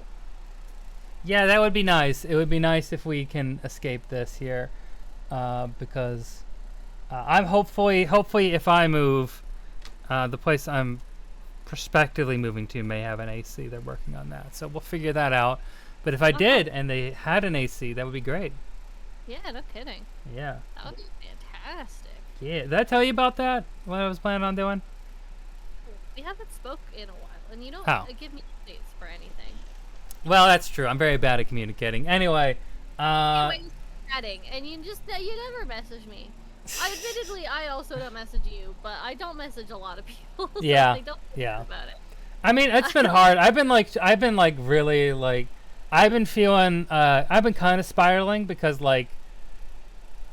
S1: Yeah, that would be nice. It would be nice if we can escape this here, because I'm hopefully if I move, the place I'm prospectively moving to may have an AC. They're working on that, so we'll figure that out. But if I did and they had an AC, that would be great.
S2: Yeah, no kidding.
S1: Yeah.
S2: That would be fantastic.
S1: Yeah, did I tell you about that? What I was planning on doing?
S2: We haven't spoke in a while, and you don't give me updates for anything.
S1: Well, that's true. I'm very bad at communicating. Anyway,
S2: chatting, and you never message me. Admittedly, I also don't message you, but I don't message a lot of people. So
S1: yeah,
S2: don't
S1: yeah.
S2: About it.
S1: I mean, it's been hard. I've been feeling, I've been kind of spiraling because, like,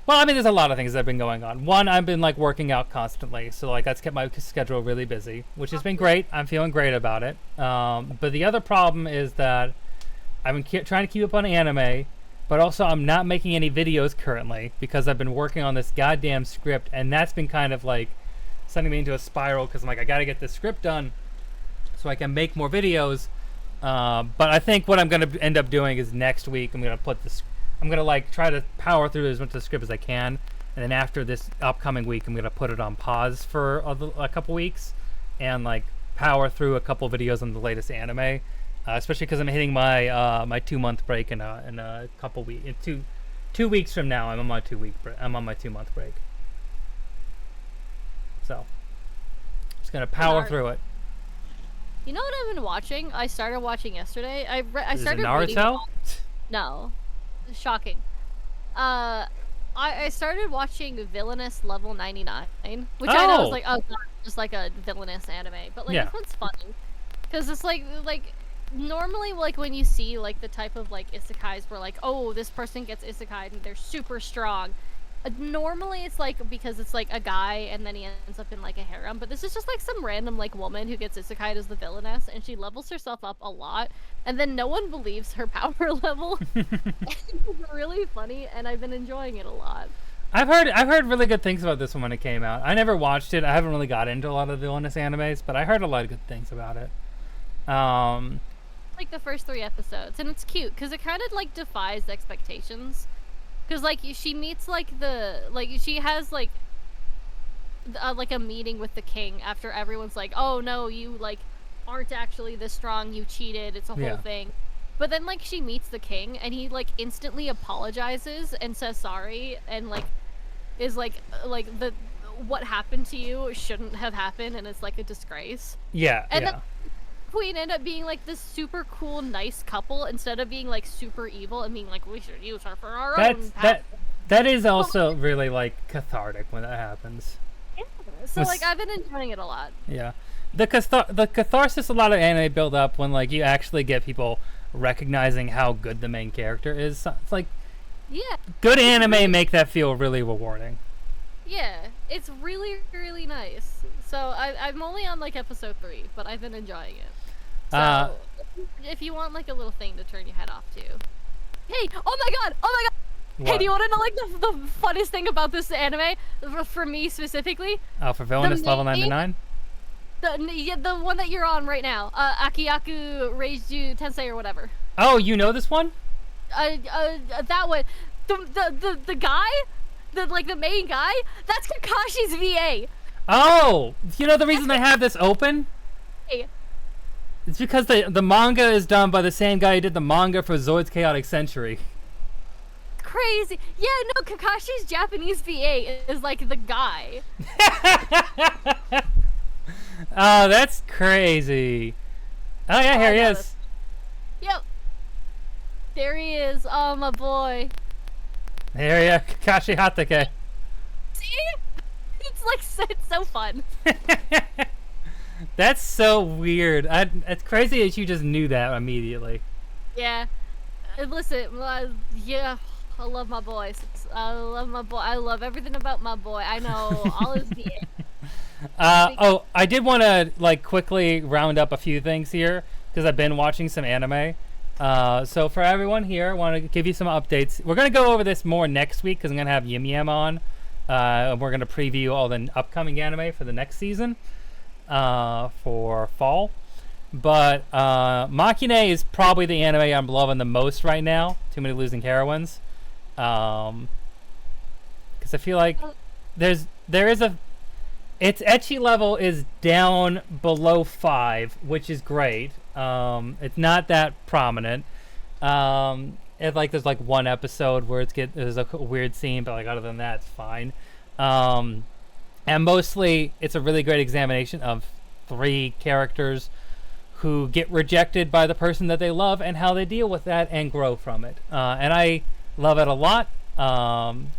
S1: Well, I mean, there's a lot of things that have been going on. One, I've been like working out constantly, so like that's kept my schedule really busy, which has been great. I'm feeling great about it. But the other problem is that I've been trying to keep up on anime, but also I'm not making any videos currently because I've been working on this goddamn script, and that's been kind of like sending me into a spiral because I'm like, I gotta get this script done so I can make more videos. But I think what I'm gonna end up doing is next week I'm gonna like try to power through as much of the script as I can, and then after this upcoming week, I'm gonna put it on pause for a couple weeks, and like power through a couple videos on the latest anime, especially because I'm hitting my my 2-month break in a couple weeks. In 2 weeks from now, I'm on my 2-month break. So, just gonna power through it.
S2: You know what I've been watching? I started watching yesterday. I
S1: Is it
S2: started
S1: Naruto?
S2: No. Shocking. I started watching Villainous Level 99, which I know is like, oh god, just like a villainous anime, but like this one's funny because it's like normally like when you see like the type of like isekais where like, oh, this person gets isekai'd and they're super strong. Normally it's like because it's like a guy and then he ends up in like a harem, but this is just like some random like woman who gets isekai'd as the villainess, and she levels herself up a lot, and then no one believes her power level. It's really funny, and I've been enjoying it a lot.
S1: I've heard really good things about this one when it came out. I never watched it. I haven't really got into a lot of villainous animes, but I heard a lot of good things about it.
S2: Like the first 3 episodes, and it's cute because it kind of like defies expectations. Because, like, she meets, like, she has, like a meeting with the king after everyone's like, oh, no, you, like, aren't actually this strong, you cheated, it's a whole thing. But then, like, she meets the king, and he, like, instantly apologizes and says sorry, and, like, is, like, what happened to you shouldn't have happened, and it's, like, a disgrace.
S1: Yeah,
S2: and then Queen end up being like this super cool, nice couple instead of being like super evil and being like, we should use her for our own.
S1: That is also really like cathartic when that happens.
S2: Yeah. So like I've been enjoying it a lot.
S1: Yeah, the catharsis a lot of anime build up when like you actually get people recognizing how good the main character is. It's like good anime make that feel really rewarding.
S2: Yeah, it's really, really nice. So I'm only on like episode 3, but I've been enjoying it. So if you want like a little thing to turn your head off to. Hey, oh my god!
S1: What?
S2: Hey, do you want to know like the funniest thing about this anime? For me specifically?
S1: Oh, for Villainous Level 99?
S2: The one that you're on right now. Akiyaku Reiju Tensei or whatever.
S1: Oh, you know this one?
S2: That one. The guy? The main guy? That's Kakashi's VA!
S1: Oh! You know the reason they have this open?
S2: Hey.
S1: It's because the manga is done by the same guy who did the manga for Zoid's Chaotic Century.
S2: Crazy. Yeah, no, Kakashi's Japanese VA is like the guy.
S1: Oh, that's crazy. Oh yeah, here he is.
S2: Yep. There he is. Oh, my boy.
S1: There you are, Kakashi Hatake.
S2: See? It's like it's so fun.
S1: That's so weird. It's crazy that you just knew that immediately.
S2: Yeah. Listen, yeah, I love my boys. I love my boy. I love everything about my boy. I know all his VA.
S1: Oh, I did want to like quickly round up a few things here because I've been watching some anime. So for everyone here, I want to give you some updates. We're gonna go over this more next week because I'm gonna have Yim Yam on. And we're gonna preview all the upcoming anime for the next season, for fall. But Machine is probably the anime I'm loving the most right now. Too Many Losing Heroines. Because I feel like its ecchi level is down below 5, which is great. It's not that prominent. There's like one episode where there's a weird scene, but like other than that, it's fine. And mostly, it's a really great examination of 3 characters who get rejected by the person that they love and how they deal with that and grow from it. And I love it a lot.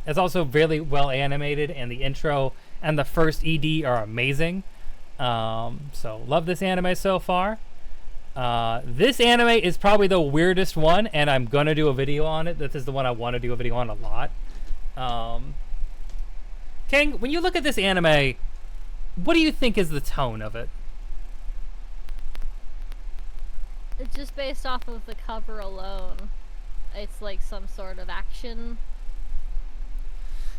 S1: It's also really well animated, and the intro and the first ED are amazing. So love this anime so far. This anime is probably the weirdest one, and I'm gonna do a video on it. This is the one I want to do a video on a lot. King, when you look at this anime, what do you think is the tone of it?
S2: It's just based off of the cover alone. It's like some sort of action.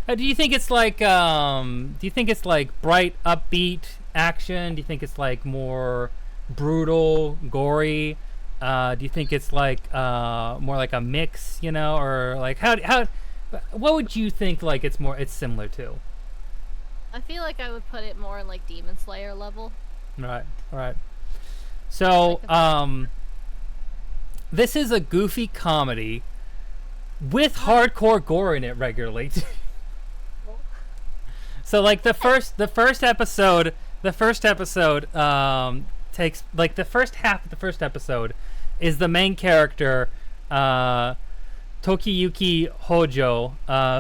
S1: Do you think it's like bright, upbeat action? Do you think it's like more brutal, gory? Do you think it's like more like a mix, you know, or like how what would you think like it's similar to?
S2: I feel like I would put it more in like Demon Slayer level.
S1: Right. So, this is a goofy comedy with hardcore gore in it regularly. So like the first episode takes like the first half of the first episode is the main character Tokiyuki Hojo,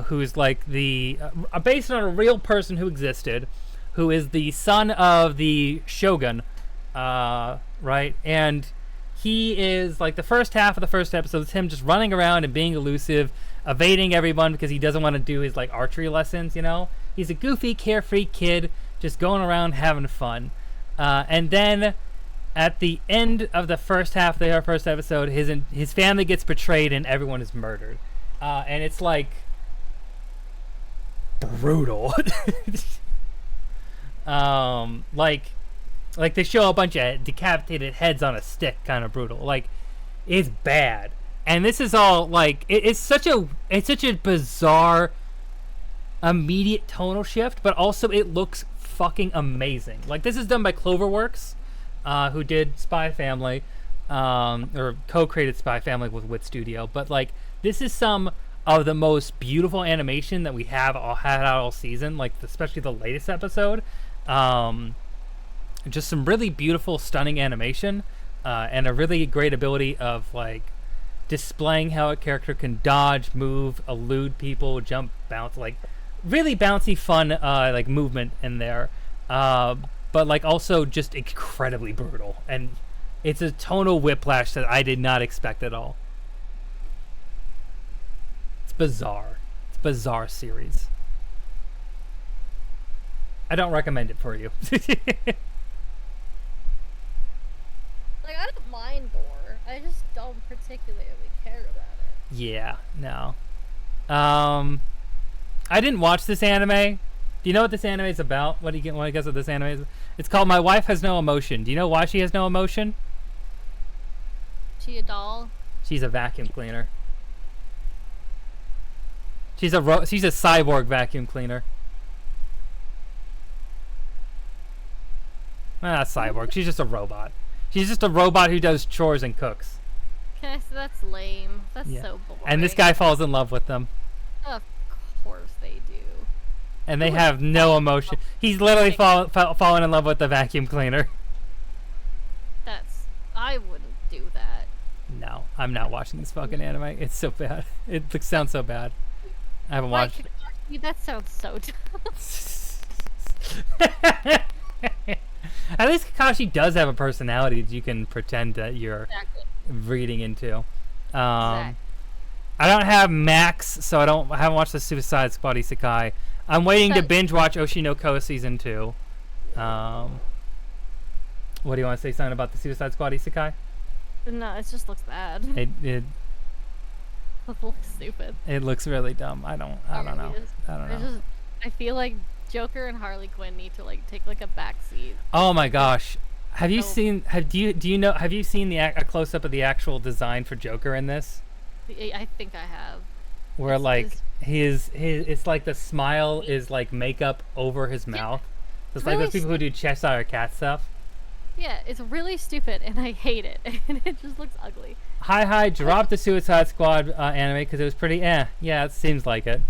S1: who's like the based on a real person who existed, who is the son of the shogun, right? And he is like the first half of the first episode is him just running around and being elusive, evading everyone because he doesn't want to do his like archery lessons, you know. He's a goofy, carefree kid just going around having fun. And then at the end of the first half of the first episode, his family gets betrayed and everyone is murdered. And it's like brutal. Like they show a bunch of decapitated heads on a stick, kind of brutal. Like, it's bad. And this is all like it's such a bizarre immediate tonal shift, but also it looks fucking amazing. Like, this is done by Cloverworks, who did Spy Family, or co-created Spy Family with Wit Studio. But like, this is some of the most beautiful animation that we had out all season. Like, especially the latest episode. Just some really beautiful, stunning animation, and a really great ability of like displaying how a character can dodge, move, elude people, jump, bounce, like really bouncy, fun, like movement in there. But like also just incredibly brutal, and it's a tonal whiplash that I did not expect at all. It's bizarre. It's a bizarre series. I don't recommend it for you.
S2: Like, I don't mind gore. I just don't particularly care about it.
S1: Yeah, no. I didn't watch this anime. Do you know what this anime is about? What do you guess what this anime is? It's called My Wife Has No Emotion. Do you know why she has no emotion?
S2: She a doll?
S1: She's a vacuum cleaner. She's a cyborg vacuum cleaner. Ah, cyborg. She's just a robot. She's just a robot who does chores and cooks.
S2: Okay, so that's lame. That's so boring.
S1: And this guy falls in love with them.
S2: Of course they do.
S1: And they have no emotion. He's literally fallen in love with the vacuum cleaner.
S2: I wouldn't do that.
S1: No, I'm not watching this fucking anime. It's so bad. It sounds so bad. I haven't watched it.
S2: That sounds so
S1: dumb. At least Kakashi does have a personality that you can pretend that you're reading into. I don't have Max, so I haven't watched the Suicide Squad Isekai. I'm waiting to binge watch Oshinoko Season 2. What do you want to say something about the Suicide Squad Isekai?
S2: No, it just looks bad.
S1: It
S2: looks stupid.
S1: It looks really dumb. I don't know.
S2: I feel like Joker and Harley Quinn need to like take like a back seat.
S1: Oh my gosh. Have you seen a close up of the actual design for Joker in this?
S2: I think I have.
S1: Where like his it's like the smile is like makeup over his mouth. It's really like those people who do Cheshire Cat stuff.
S2: Yeah, it's really stupid and I hate it. And it just looks ugly.
S1: Hi, drop the Suicide Squad anime because it was pretty Yeah, it seems like it.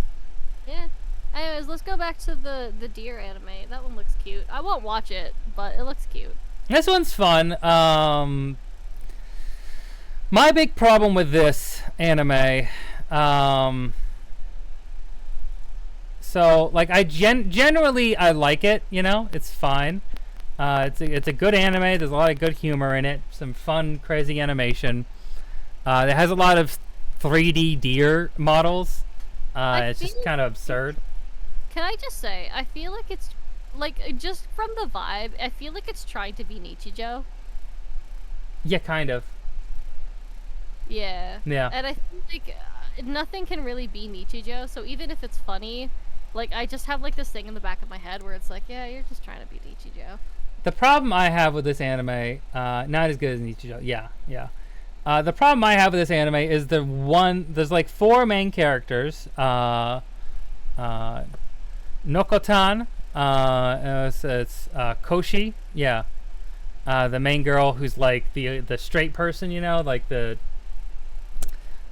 S2: Yeah. Anyways, let's go back to the deer anime. That one looks cute. I won't watch it, but it looks cute.
S1: This one's fun. My big problem with this anime, so like I generally I like it. You know, it's fine. It's a good anime. There's a lot of good humor in it. Some fun, crazy animation. It has a lot of 3D deer models. It's just kind of absurd.
S2: Can I just say, I feel like it's like just from the vibe, I feel like it's trying to be Nichijou.
S1: Yeah, kind of.
S2: Yeah.
S1: Yeah.
S2: And I think like nothing can really be Nichijou, so even if it's funny, like I just have like this thing in the back of my head where it's like, yeah, you're just trying to be Nichijou.
S1: The problem I have with this anime, not as good as Nichijou. Yeah. The problem I have with this anime is there's like 4 main characters. Nokotan, it's Koshi, yeah. The main girl who's like the straight person, you know, like the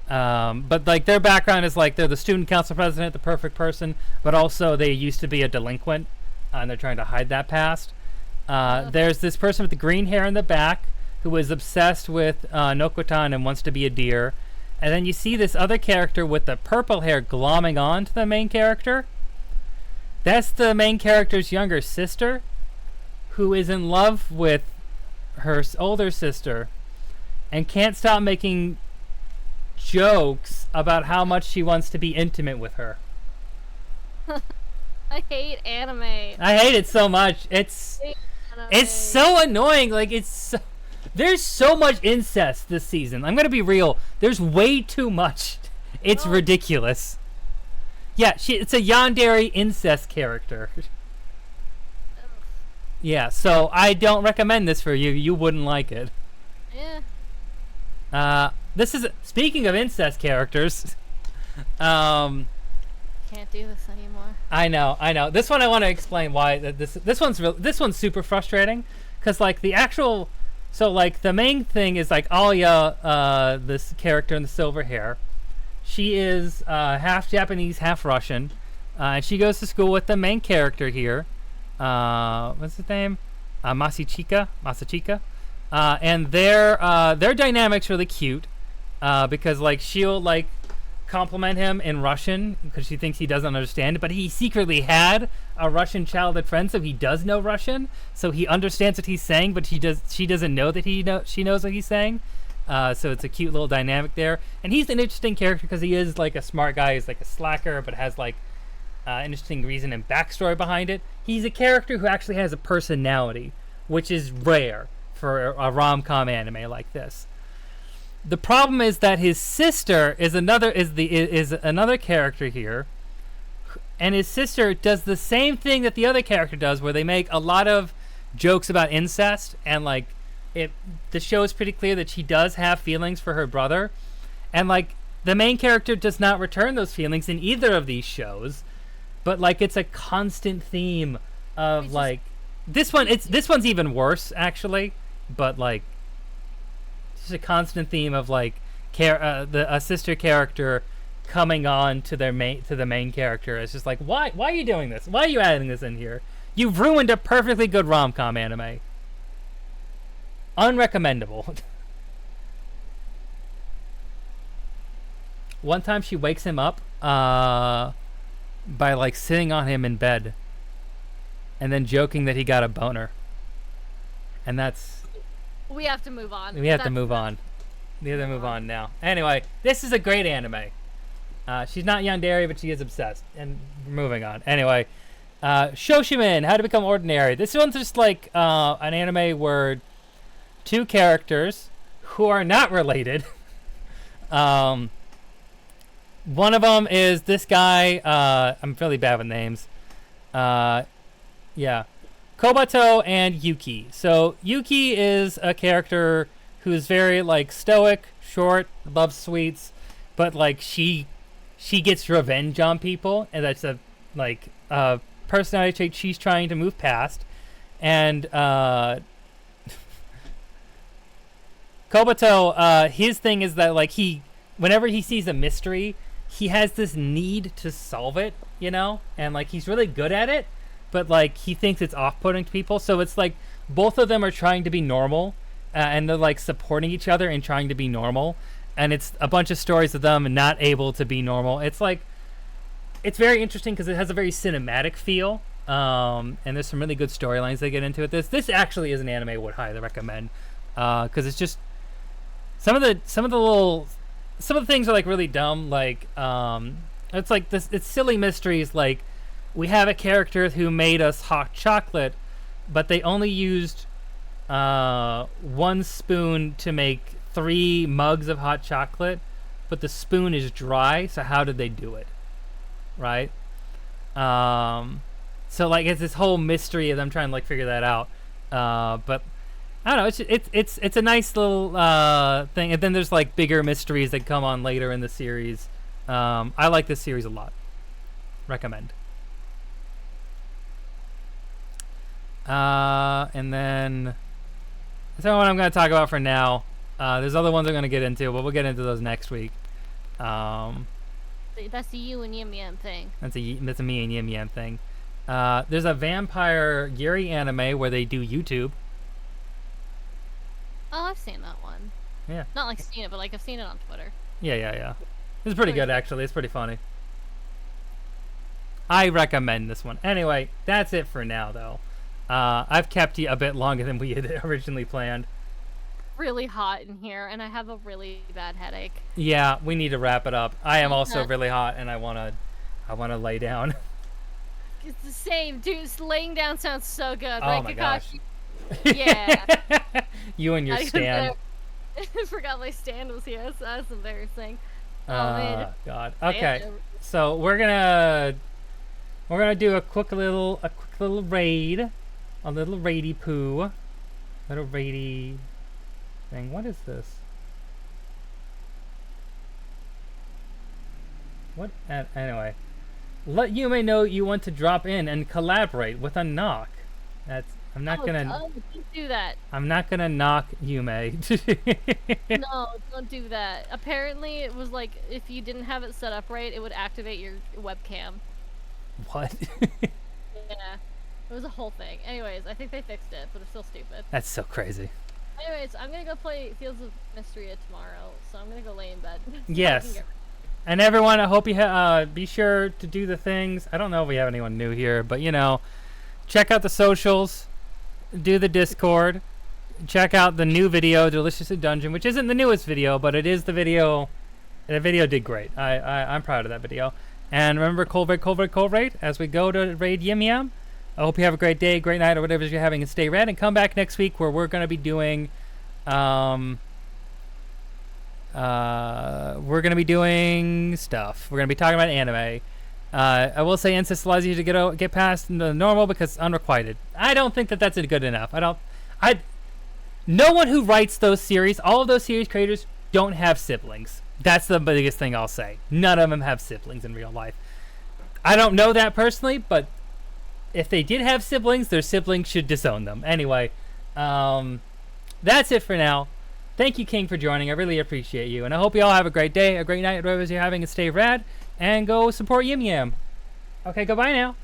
S1: but like their background is like they're the student council president, the perfect person, but also they used to be a delinquent, and they're trying to hide that past. There's this person with the green hair in the back who is obsessed with Nokotan and wants to be a deer. And then you see this other character with the purple hair glomming on to the main character. That's the main character's younger sister, who is in love with her older sister and can't stop making jokes about how much she wants to be intimate with her.
S2: I hate anime.
S1: I hate it so much. It's so annoying. Like there's so much incest this season. I'm gonna be real. There's way too much. It's ridiculous. Yeah, it's a yandere incest character. Yeah, so I don't recommend this for you. You wouldn't like it.
S2: Yeah.
S1: This is speaking of incest characters.
S2: Can't do this anymore.
S1: I know. This one I want to explain why this one's super frustrating, because like the actual, so like the main thing is like Alya, this character in the silver hair. She is half Japanese, half Russian, and she goes to school with the main character here. What's his name? Masachika. And their dynamic's really cute, because like she'll like compliment him in Russian because she thinks he doesn't understand, but he secretly had a Russian childhood friend, so he does know Russian, so he understands what he's saying, but she doesn't know that she knows what he's saying. So it's a cute little dynamic there, and he's an interesting character because he is like a smart guy. He's like a slacker, but has like interesting reason and backstory behind it. He's a character who actually has a personality, which is rare for a rom-com anime like this. The problem is that his sister is another character here, and his sister does the same thing that the other character does, where they make a lot of jokes about incest, and like the show is pretty clear that she does have feelings for her brother, and like the main character does not return those feelings in either of these shows, but like it's a constant theme of like this one's even worse actually, but like it's a constant theme of like a sister character coming on to the main character. It's just like, why are you doing this? Why are you adding this in here? You've ruined a perfectly good rom-com anime. Unrecommendable. One time she wakes him up by like sitting on him in bed and then joking that he got a boner. And that's...
S2: We have to move on.
S1: We have to move on now. Anyway, this is a great anime. She's not yandere, but she is obsessed. And we're moving on. Anyway, Shoshimin, How to Become Ordinary. This one's just like an anime where two characters who are not related. One of them is this guy. I'm really bad with names. Yeah. Kobato and Yuki. So Yuki is a character who's very like stoic, short, loves sweets, but like she gets revenge on people, and that's a like personality trait she's trying to move past. And Kobato, his thing is that like whenever he sees a mystery, he has this need to solve it, you know, and like he's really good at it. But like he thinks it's off-putting to people, so it's like both of them are trying to be normal, and they're like supporting each other and trying to be normal, and it's a bunch of stories of them not able to be normal. It's like it's very interesting because it has a very cinematic feel, and there's some really good storylines they get into it. This actually is an anime I would highly recommend, because it's just some of the things are like really dumb, like It's like this. It's silly mysteries. Like, we have a character who made us hot chocolate, but they only used 1 spoon to make 3 mugs of hot chocolate, but the spoon is dry. So how did they do it? Right. So like it's this whole mystery of them trying to like figure that out. But I don't know. It's a nice little thing. And then there's like bigger mysteries that come on later in the series. I like this series a lot. Recommend. And then that's what I'm going to talk about for now. There's other ones I'm going to get into, but we'll get into those next week.
S2: That's the you and Yim Yam thing.
S1: That's a me and Yim Yam thing. There's a Vampire Yuri anime where they do YouTube.
S2: Oh, I've seen that one.
S1: Yeah.
S2: Not like seen it, but like I've seen it on Twitter.
S1: Yeah. It's pretty good, actually. It's pretty funny. I recommend this one. Anyway, that's it for now, though. I've kept you a bit longer than we had originally planned.
S2: Really hot in here, and I have a really bad headache.
S1: Yeah, we need to wrap it up. I am also really hot, and I wanna lay down.
S2: It's the same, dude. Laying down sounds so good.
S1: Oh
S2: Right,
S1: my
S2: Kakashi?
S1: gosh.
S2: Yeah.
S1: You and your stand.
S2: I forgot my stand was here. So that's embarrassing. Oh man.
S1: God. Okay. So we're gonna do a quick little raid, a little raidy poo, little raidy thing. What is this? What? Anyway, let Yume know you want to drop in and collaborate with a knock. I'm not gonna.
S2: Oh, don't do that.
S1: I'm not gonna knock Yume.
S2: No, don't do that. Apparently, it was like if you didn't have it set up right, it would activate your webcam.
S1: What?
S2: Yeah, it was a whole thing. Anyways, I think they fixed it, but it's still stupid.
S1: That's so crazy.
S2: Anyways, I'm gonna go play Fields of Mysteria tomorrow, so I'm gonna go lay in bed. So I can
S1: Yes.
S2: get-
S1: And everyone, I hope you be sure to do the things. I don't know if we have anyone new here, but check out the socials, do the Discord, check out the new video, Deliciously Dungeon, which isn't the newest video, but it is the video. The video did great. I'm proud of that video. And remember, cold raid as we go to raid Yim Yam. I hope you have a great day, great night, or whatever you're having, and stay red. And come back next week where we're going to be doing, stuff. We're going to be talking about anime. I will say Incest allows you to get past the normal because it's unrequited. I don't think that's good enough. No one who writes those series, all of those series creators, don't have siblings. That's the biggest thing I'll say. None of them have siblings in real life. I don't know that personally, but if they did have siblings, their siblings should disown them. Anyway, that's it for now. Thank you, King, for joining. I really appreciate you. And I hope you all have a great day, a great night, whatever you're having, and stay rad. And go support Yim Yam. Okay, goodbye now.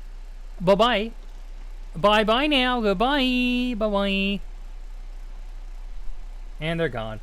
S1: Bye-bye. Bye-bye now. Goodbye. Bye-bye. And they're gone.